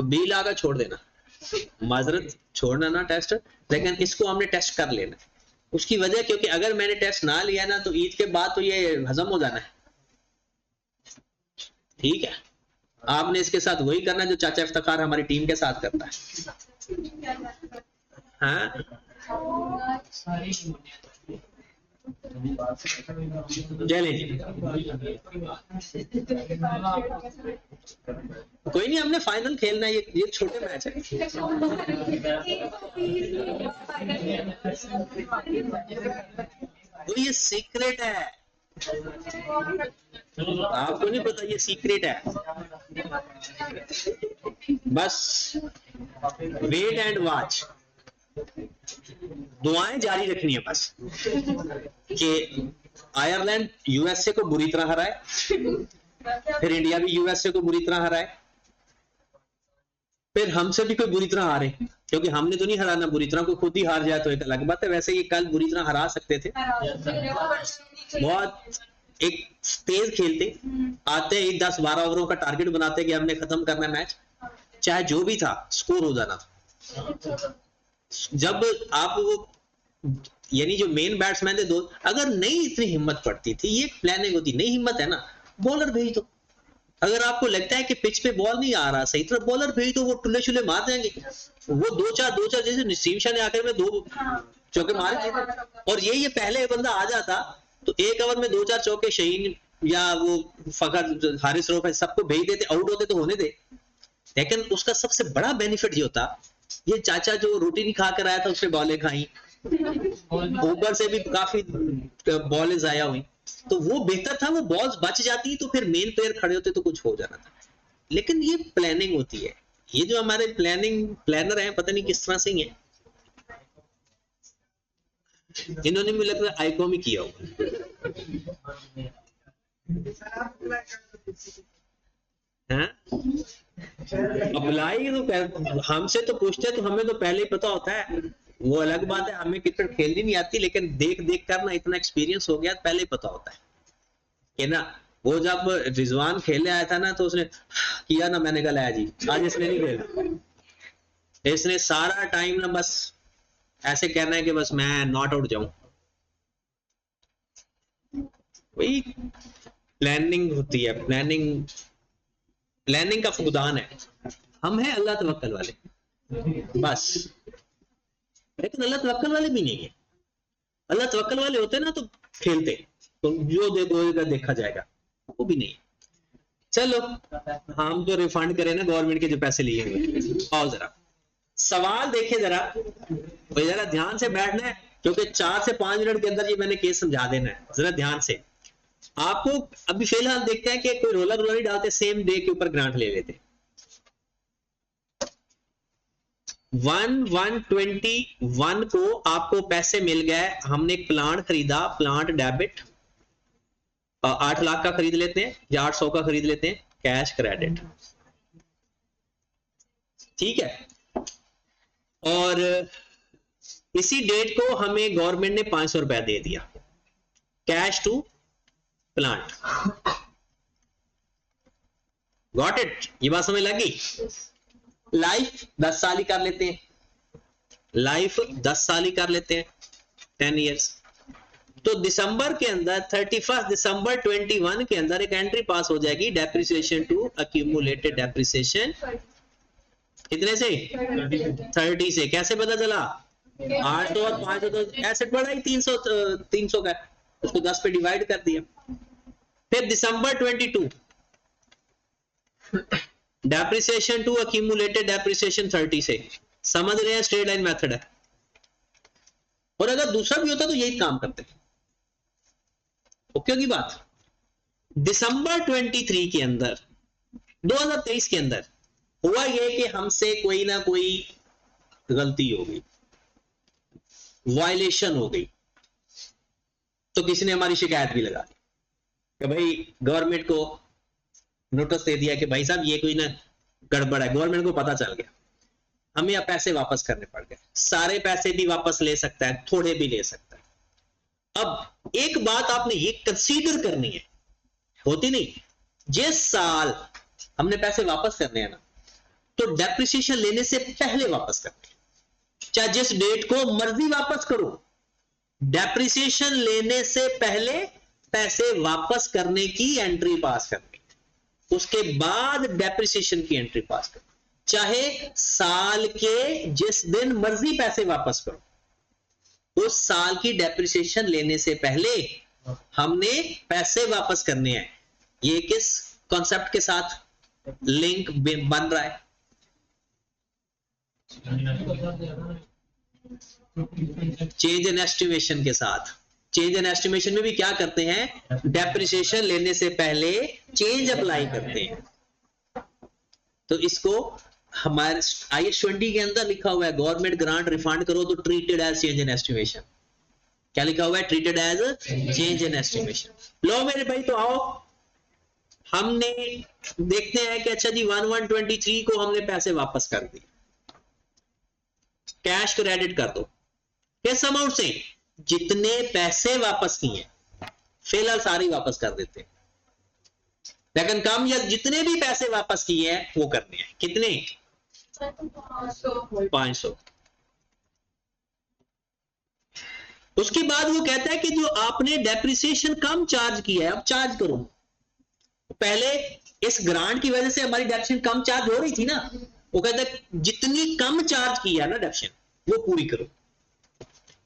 बी लागा छोड़ देना, माजरत छोड़ना ना टेस्ट, लेकिन इसको हमने टेस्ट कर लेना। उसकी वजह क्योंकि अगर मैंने टेस्ट ना लिया ना तो ईद के बाद तो ये हजम हो जाना है। ठीक है? आपने इसके साथ वही करना जो चाचा इफ्तिखार हमारी टीम के साथ करता है। हाँ, चलें जी, कोई नहीं, हमने फाइनल खेलना है, ये छोटे मैच है। तो ये सीक्रेट है, आपको नहीं पता, ये सीक्रेट है। बस वेट एंड वॉच, दुआएं जारी रखनी है बस कि आयरलैंड यूएसए को बुरी तरह हराए, फिर इंडिया भी यूएसए को बुरी तरह हराए, फिर हमसे भी कोई बुरी तरह हारे, क्योंकि हमने तो नहीं हराना बुरी तरह, कोई खुद ही हार जाए तो एक अलग बात है। वैसे ये कल बुरी तरह हरा सकते थे, बहुत एक तेज खेलते, आते ही 10-12 ओवरों का टारगेट बनाते कि हमने खत्म करना मैच, चाहे जो भी था स्कोर हो जाना था। जब आप वो यानी जो मेन बैट्समैन थे दो, अगर नहीं इतनी हिम्मत पड़ती थी, ये प्लानिंग होती, नहीं हिम्मत है ना, बॉलर भेज दो, अगर आपको लगता है कि पिच पे बॉल नहीं आ रहा सही तरह, बॉलर भेज दो, वो टुल्ले शुल्ले मार देंगे। वो दो चार जैसे नसीम शाह ने आखिर में 2 चौके मारे थे, और ये पहले बंदा आ जाता तो 1 ओवर में 2-4 चौके शहीन या वो फखर हारिस रऊफ सबको भेज देते, आउट होते तो होने दे। लेकिन उसका सबसे बड़ा बेनिफिट ये होता, ये चाचा जो रोटी नहीं खा कर आया था उसने बॉलें खाई, ऊपर से भी काफी बॉलें जाया हुई, तो वो बेहतर था, वो बॉल्स बच जाती तो फिर मेन प्लेयर खड़े होते तो कुछ हो जाना था। लेकिन ये प्लानिंग होती है, ये जो हमारे प्लानर हैं पता नहीं किस तरह से ही है, इन्होंने मुझे लगता है आईकॉम ही किया होगा। अप्लाई तो हमसे तो पूछते तो हमें तो पहले ही पता होता है, वो अलग बात है, हमें क्रिकेट खेलनी नहीं आती, लेकिन देख देख कर ना इतना एक्सपीरियंस हो गया पहले ही पता होता है कि ना। वो जब रिजवान खेलने आया था ना तो उसने किया ना, मैंने कहा लाया जी आज इसने नहीं खेला, इसने सारा टाइम ना बस ऐसे कहना है कि बस मैं नॉट आउट जाऊं। वही प्लानिंग होती है, प्लानिंग का फुकदान है। हम हैं अल्लाह तवक्कल वाले बस, लेकिन अल्लाह तवक्कल वाले भी नहीं है। अल्लाह तवक्कल वाले होते ना तो खेलते, तो जो देखा जाएगा, वो भी नहीं। चलो हम तो रिफंड करें ना गवर्नमेंट के जो पैसे लिए हुए। और जरा सवाल देखे, जरा ध्यान से बैठना है, क्योंकि 4 से 5 मिनट के अंदर ये मैंने केस समझा देना है, जरा ध्यान से। आपको अभी फिलहाल देखते हैं कि कोई रोलर नहीं डालते, सेम डे के ऊपर ग्रांट ले लेते। 1/1/21 को आपको पैसे मिल गए, हमने एक प्लांट खरीदा, प्लांट डेबिट 8 लाख का खरीद लेते हैं या 800 का खरीद लेते हैं, कैश क्रेडिट, ठीक है। और इसी डेट को हमें गवर्नमेंट ने 500 रुपया दे दिया, cash to plant. Got it? ये बात समझ लगी? लाइफ 10 साल ही कर लेते हैं, लाइफ 10 साल ही कर लेते हैं, 10 इयर्स। तो दिसंबर के अंदर 31 दिसंबर 21 के अंदर एक एंट्री पास हो जाएगी, डेप्रिसिएशन टू अक्यूमुलेटेड डेप्रिसिएशन कितने से? 30 से। कैसे पता चला? 800 और 500 तो एसेट बढ़ा ही 300 का, उसको 10 पे डिवाइड कर दिया। फिर दिसंबर 22 डेप्रिसिएशन टू अक्यूमुलेटेड डेप्रिसिएशन 30 से। समझ रहे हैं? स्ट्रेट लाइन मेथड है। और अगर दूसरा भी होता तो यही काम करते। ओके की बात? दिसंबर 23 के अंदर 2023 के अंदर हुआ ये कि हमसे कोई ना कोई गलती हो गई, वायलेशन हो गई, तो किसी ने हमारी शिकायत भी लगा दी कि भाई गवर्नमेंट को नोटिस दे दिया कि भाई साहब ये कोई ना गड़बड़ है, गवर्नमेंट को पता चल गया, हमें अब पैसे वापस करने पड़ गए। सारे पैसे भी वापस ले सकता है, थोड़े भी ले सकता है। अब एक बात आपने ये कंसीडर करनी है, होती नहीं, जिस साल हमने पैसे वापस करने हैं ना, तो डेप्रिसिएशन लेने से पहले वापस करने, चाहे जिस डेट को मर्जी वापस करो, डेप्रिसिएशन लेने से पहले पैसे वापस करने की एंट्री पास करनी, उसके बाद डेप्रिसिएशन की एंट्री पास करनी। चाहे साल के जिस दिन मर्जी पैसे वापस करो, उस साल की डेप्रिसिएशन लेने से पहले हमने पैसे वापस करने हैं। ये किस कॉन्सेप्ट के साथ लिंक बन रहा है? चेंज इन एस्टिमेशन के साथ। चेंज इन एस्टिमेशन में भी क्या करते हैं? डेप्रिसिएशन लेने से पहले चेंज अप्लाई करते हैं। तो इसको हमारे IAS 20 के अंदर लिखा हुआ है, गवर्नमेंट ग्रांट रिफंड करो तो treated as change in estimation. क्या लिखा हुआ है? Treated as change in estimation. लो मेरे भाई, तो आओ हमने देखते हैं कि अच्छा जी 1/1/23 को हमने पैसे वापस कर दिए, कैश क्रेडिट कर दो। किस अमाउंट से? जितने पैसे वापस किए फिलहाल सारे वापस कर देते हैं, लेकिन कम या जितने भी पैसे वापस किए हैं वो करने हैं। कितने? 500। उसके बाद वो कहता है कि जो आपने डेप्रिसिएशन कम चार्ज किया है अब चार्ज करो। पहले इस ग्रांट की वजह से हमारी डेप्शन कम चार्ज हो रही थी ना, वो कहता है जितनी कम चार्ज किया ना डेप्शन वो पूरी करो,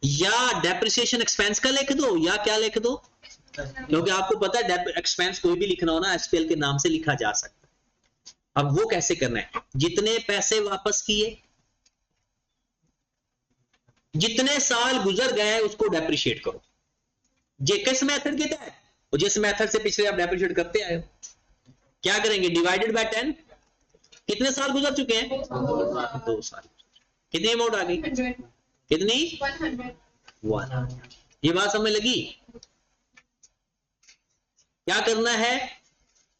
या डेप्रिसिएशन एक्सपेंस का लिख दो या क्या लिख दो, क्योंकि आपको पता है एक्सपेंस कोई भी लिखना हो ना एसपीएल के नाम से लिखा जा सकता है। अब वो कैसे करना है, जितने पैसे वापस किए, जितने साल गुजर गए उसको डेप्रिशिएट करो। ये किस मेथड के तहत, जिस मेथड से पिछले आप डेप्रिशिएट करते आए हो। क्या करेंगे, डिवाइडेड बाय 10, कितने साल गुजर चुके हैं, 2 साल। कितनी अमाउंट आ गई, 100, कितनी, 100, 1। ये बात समझ लगी। क्या करना है,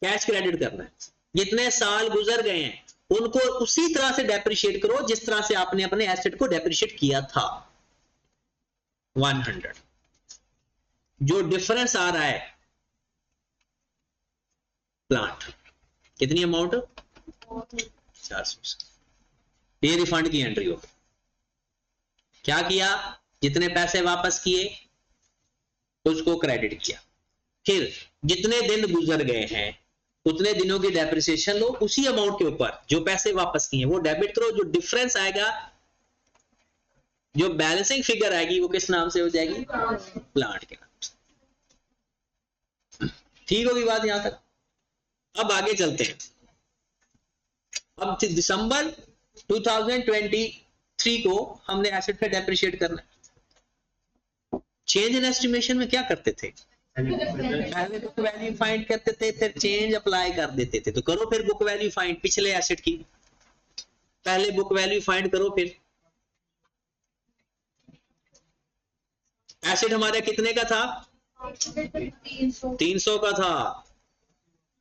कैश क्रेडिट करना है, जितने साल गुजर गए हैं उनको उसी तरह से डेप्रिशिएट करो जिस तरह से आपने अपने एसेट को डेप्रिशिएट किया था, 100। जो डिफरेंस आ रहा है प्लांट, कितनी अमाउंट, 400। ये रिफंड की एंट्री होगी। क्या किया, जितने पैसे वापस किए उसको क्रेडिट किया, फिर जितने दिन गुजर गए हैं उतने दिनों की डेप्रिसिएशन लो, उसी अमाउंट के ऊपर जो पैसे वापस किए वो डेबिट करो, जो डिफरेंस आएगा, जो बैलेंसिंग फिगर आएगी वो किस नाम से हो जाएगी, प्लांट के नाम से। ठीक होगी बात यहां तक। अब आगे चलते हैं। अब दिसंबर 2023 को हमने एसेट पे डेप्रिशिएट करना है। चेंज इन एस्टिमेशन में क्या करते थे, पहले बुक वैल्यू फाइंड करते थे, फिर चेंज अप्लाई कर देते थे। तो करो फिर बुक वैल्यू फाइंड पिछले एसेट की, पहले बुक वैल्यू फाइंड करो। फिर एसेट हमारा कितने का था, 300 का था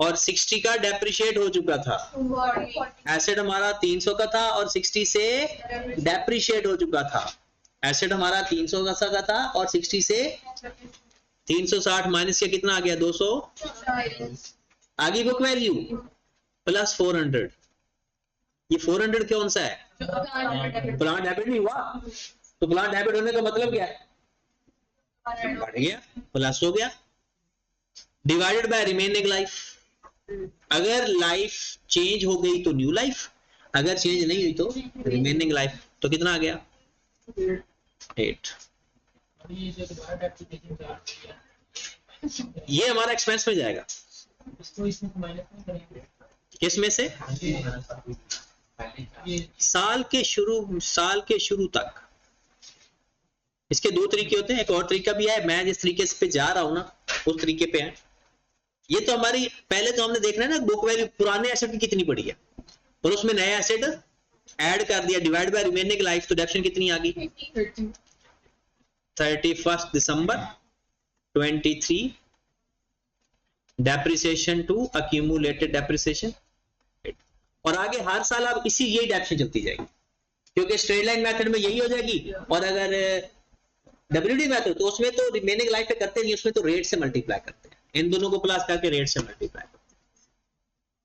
और 60 का डेप्रिशिएट हो चुका था। एसेट हमारा 300 का था और 60 से डेप्रिशिएट हो चुका था। एसेट हमारा 300 का था और 60 से 360 माइनस का कितना आ गया, 200। आगे बुक वैल्यू प्लस 400। ये 400 कौन सा है, प्लांट डेबिट नहीं हुआ। तो प्लांट डेबिट होने का मतलब क्या है, बढ़ गया, प्लस हो गया, डिवाइडेड बाय रिमेनिंग लाइफ। अगर लाइफ चेंज हो गई तो न्यू लाइफ, अगर चेंज नहीं हुई तो रिमेनिंग लाइफ। तो कितना आ गया, 8। ये हमारा एक्सपेंस में जाएगा, किस में से, साल के शुरू तक। इसके 2 तरीके होते हैं, एक और तरीका भी है, मैं जिस तरीके से पे जा रहा हूं ना उस तरीके पे है। ये तो हमारी पहले तो हमने देखना है ना बुक वैल्यू पुराने एसेट की कितनी पड़ी है और उसमें नया एसेट ऐड कर दिया, डिवाइड बाय रिमेनिंग लाइफ। तो डेप्शन कितनी आ गई, 31 दिसंबर 23 डेप्रिसिएशन टू अक्यूमुलेटेड डेप्रिसिएशन। और आगे हर साल अब इसी यही डेप्शन चलती जाएगी, क्योंकि स्ट्रेट लाइन मेथड में यही हो जाएगी। और अगर डब्ल्यूडी मेथड तो उसमें तो रिमेनिंग लाइफ पे करते नहीं, उसमें तो रेट से मल्टीप्लाई करते हैं, इन दोनों को प्लस करके रेट से मल्टीप्लाई करते हैं।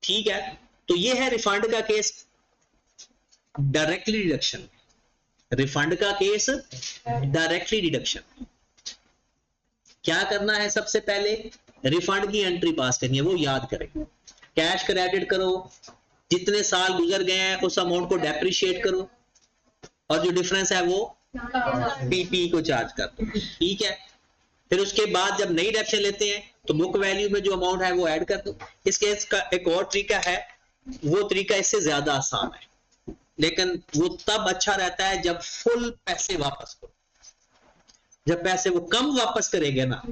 ठीक है, तो ये है रिफंड का केस, डायरेक्टली डिडक्शन। रिफंड का केस डायरेक्टली डिडक्शन। क्या करना है, सबसे पहले रिफंड की एंट्री पास करनी है, वो याद करें। कैश क्रेडिट करो, जितने साल गुजर गए हैं उस अमाउंट को डेप्रिशिएट करो और जो डिफरेंस है वो पीपी को चार्ज कर दो। ठीक है, फिर उसके बाद जब नई डेप्शन लेते हैं तो बुक वैल्यू में जो अमाउंट है वो ऐड कर दो। इस केस का एक और तरीका है, वो तरीका इससे ज्यादा आसान है, लेकिन वो तब अच्छा रहता है जब फुल पैसे वापस करो। जब पैसे वो कम वापस करेगा ना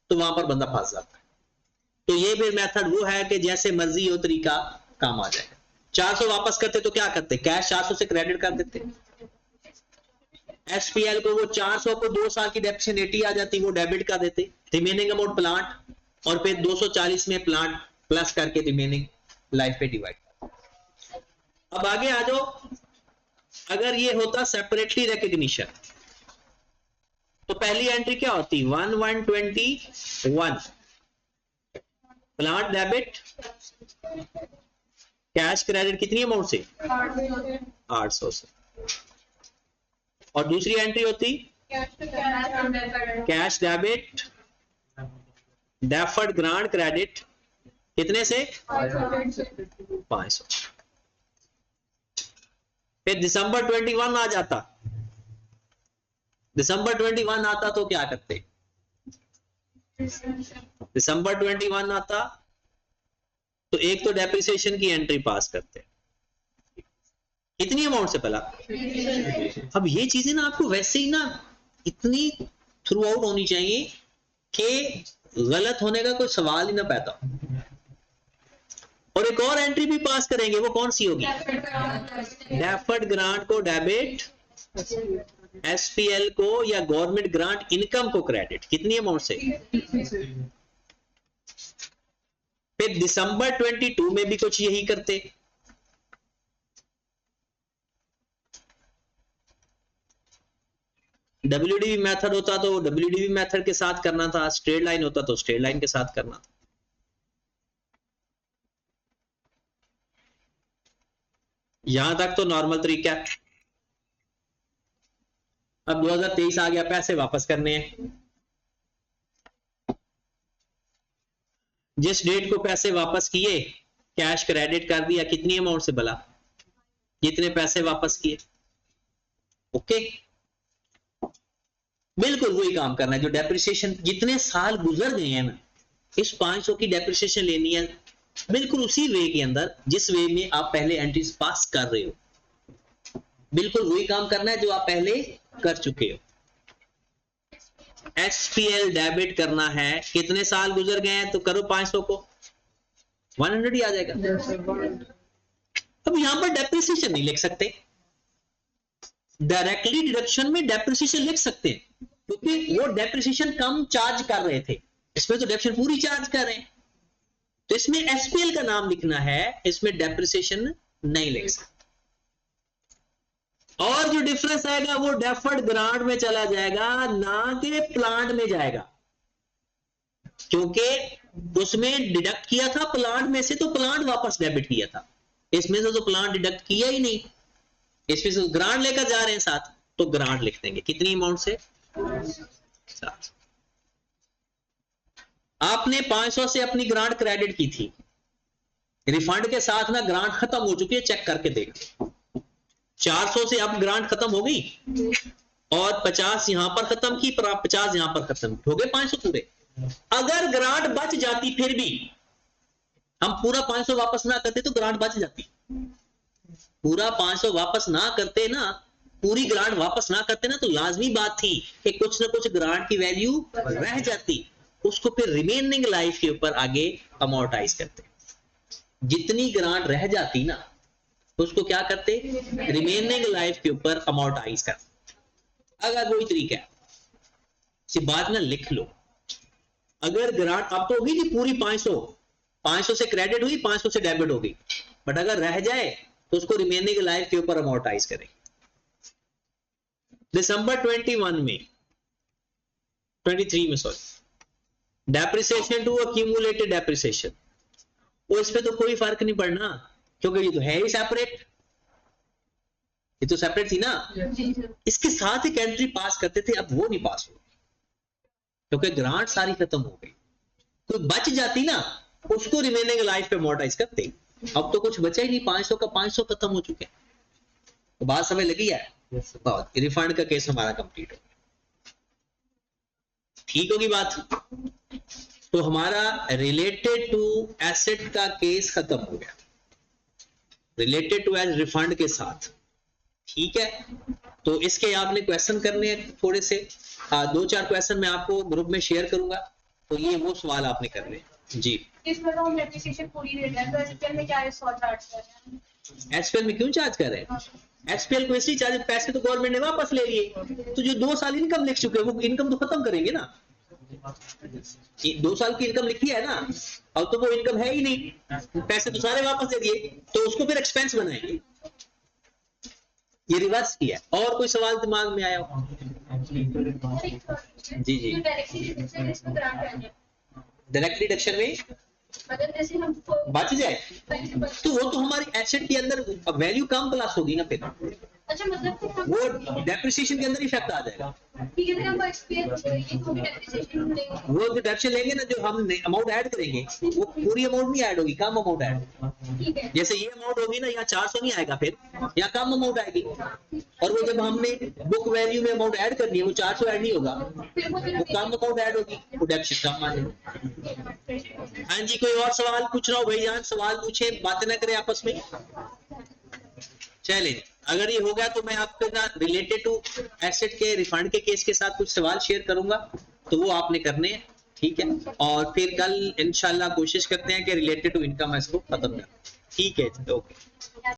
तो वहां पर बंदा फंस जाता है। तो ये भी मेथड वो है कि जैसे मर्जी हो तरीका काम आ जाएगा। 400 वापस करते तो क्या करते, कैश 400 से क्रेडिट कर देते, एसपीएल को वो 400 को 2 साल की डेप्शन 80 आ जाती, वो डेबिट कर देते, रिमेनिंग अमाउंट प्लांट, और फिर 240 में प्लांट प्लस करके रिमेनिंग लाइफ पे डिवाइड। अब आगे आ जाओ, अगर ये होता सेपरेटली रिकॉग्निशन तो पहली एंट्री क्या होती, 1121 प्लांट डेबिट, कैश क्रेडिट कितनी अमाउंट से, 800 से। और दूसरी एंट्री होती cash debit, deferred grant credit कितने से? 500 500। फिर दिसंबर 21 आ जाता, दिसंबर 21 आता तो क्या करते? दिसंबर 21 आता तो एक तो डेप्रिसिएशन की एंट्री पास करते, कितनी अमाउंट से पहला? अब ये चीजें ना आपको वैसे ही ना इतनी थ्रू आउट होनी चाहिए कि गलत होने का कोई सवाल ही ना पैदा हो। और एक और एंट्री भी पास करेंगे, वो कौन सी होगी? डेफर्ड ग्रांट को डेबिट, एसपीएल को या गवर्नमेंट ग्रांट इनकम को क्रेडिट, कितनी अमाउंट से? फिर दिसंबर 22 में भी कुछ यही करते, डब्ल्यूडीवी मेथड होता तो डब्ल्यूडीवी मेथड के साथ करना था, स्ट्रेट लाइन होता तो स्ट्रेट लाइन के साथ करना था। यहां तक तो नॉर्मल तरीका है। अब 2023 आ गया, पैसे वापस करने हैं। जिस डेट को पैसे वापस किए कैश क्रेडिट कर दिया, कितनी अमाउंट से भला? जितने पैसे वापस किए। ओके, बिल्कुल वही काम करना है जो डेप्रिसिएशन, जितने साल गुजर गए हैं ना, इस 500 की डेप्रिसिएशन लेनी है बिल्कुल उसी वे के अंदर जिस वे में आप पहले एंट्रीज पास कर रहे हो। बिल्कुल वही काम करना है जो आप पहले कर चुके हो। एसपीएल डेबिट करना है, कितने साल गुजर गए हैं तो करो 500 को 100 ही आ जाएगा। अब यहां पर डेप्रिसिएशन नहीं लिख सकते, डायरेक्टली डिडक्शन में डेप्रिसिएशन लिख सकते हैं क्योंकि वो डेप्रिसिएशन कम चार्ज कर रहे थे, इसमें तो डेप्रिसिएशन पूरी चार्ज कर रहे हैं, तो इसमें एसपीएल का नाम लिखना है, इसमें डेप्रिसिएशन नहीं लिख सकते। और जो डिफरेंस आएगा वो डेफर्ड ग्रांट में चला जाएगा, ना कि प्लांट में जाएगा, क्योंकि उसमें डिडक्ट किया था प्लांट में से तो प्लांट वापस डेबिट किया था, इसमें से तो प्लांट डिडक्ट किया ही नहीं, इसमें से ग्रांट लेकर जा रहे हैं साथ, तो ग्रांट लिख देंगे। कितनी अमाउंट से? 700। आपने 500 से अपनी ग्रांट क्रेडिट की थी, रिफंड के साथ ना ग्रांट खत्म हो चुकी है, चेक करके देख। 400 से अब ग्रांट खत्म हो गई और 50 यहां पर खत्म की, 50 यहां पर खत्म हो गए, 500 पूरे। अगर ग्रांट बच जाती, फिर भी हम पूरा 500 वापस ना करते तो ग्रांट बच जाती, पूरा 500 वापस ना करते ना, पूरी ग्रांट वापस ना करते ना, तो लाजमी बात थी कि कुछ ना कुछ ग्रांट की वैल्यू रह जाती, उसको फिर रिमेनिंग लाइफ के ऊपर आगे अमोर्टाइज करते। जितनी ग्रांट रह जाती ना उसको क्या करते? रिमेनिंग लाइफ के ऊपर अमोर्टाइज करते। अगर वही तरीका है, सिर्फ बात ना लिख लो, अगर ग्रांट अब तो होगी कि पूरी 500 से क्रेडिट हुई, 500 से डेबिट हो गई, बट अगर रह जाए तो उसको रिमेनिंग लाइफ के ऊपर अमोर्टाइज करें। दिसंबर 21 में 23 में sorry, depreciation to accumulated depreciation, वो इस पे तो कोई फर्क नहीं पड़ना क्योंकि ये तो है ही सेपरेट, ये तो सेपरेट थी ना, इसके साथ एक एंट्री पास करते थे, अब वो नहीं पास हो क्योंकि ग्रांट सारी खत्म हो गई। कोई बच जाती ना उसको रिमेनिंग लाइफ पे अमोर्टाइज करते, अब तो कुछ बचा ही नहीं, 500 का 500 खत्म हो चुके, तो बात समझ लगी है? रिफंड का केस हमारा कंप्लीट हो गया, ठीक होगी बात। तो हमारा रिलेटेड टू एसेट का केस खत्म हो गया, रिलेटेड टू एज रिफंड के साथ, ठीक है। तो इसके आपने क्वेश्चन करने हैं थोड़े से, 2-4 क्वेश्चन मैं आपको ग्रुप में शेयर करूंगा, तो ये वो सवाल आपने करने हैं जी। इसमें तो हम डेप्रिसिएशन पूरी दे रहे हैं, तो एसपीएल में क्या है 100 चार्ज कर रहे हैं? एसपीएल में क्यों चार्ज कर रहे हैं? एसपीएल को इसलिए चार्ज, पैसे तो गवर्नमेंट ने वापस ले लिए, तो जो 2 साल इनकम लिख चुके हैं वो इनकम तो खत्म करेंगे ना, 2 साल की इनकम लिखी है ना, अब तो वो इनकम है ही नहीं, पैसे तो सारे वापस दे दिए, तो उसको फिर एक्सपेंस बनाएंगे, ये रिवर्स किया। और कोई सवाल दिमाग में आया हो? जी जी, डायरेक्ट डिडक्शन में जैसे हम बच जाए तो वो तो हमारी एसेट के अंदर वैल्यू कम प्लस होगी ना, फिर अच्छा मतलब कि हम वो डेप्रिसिएशन के अंदर इफेक्ट आ जाएगा। ठीक है, फिर हम एक्सपीरियंस ये तो भी डेप्रिसिएशन लेंगे। वो जो डेप्रिसिएशन लेंगे ना, जो हम अमाउंट ऐड करेंगे वो पूरी अमाउंट नहीं ऐड होगी, कम अमाउंट ऐड होगी। ठीक है। जैसे ये अमाउंट होगी ना, यहाँ 400 नहीं आएगा, फिर यहाँ कम अमाउंट आएगी। और वो जब हमने बुक वैल्यू में अमाउंट ऐड करनी है, वो 400 ऐड नहीं होगा, फिर वो वो कम अमाउंट ऐड होगी, वो डेप्रिसिएशन कम आ जाएगी। हाँ जी, कोई और सवाल पूछ रहा हो भैया? सवाल पूछे, बातें ना करें आपस में। चले, अगर ये हो गया तो मैं आपके साथ रिलेटेड टू एसेट के रिफंड के केस के साथ कुछ सवाल शेयर करूंगा, तो वो आपने करने हैं, ठीक है। और फिर कल इंशाल्लाह कोशिश करते हैं कि रिलेटेड टू इनकम इसको खत्म करें, ठीक है। ओके।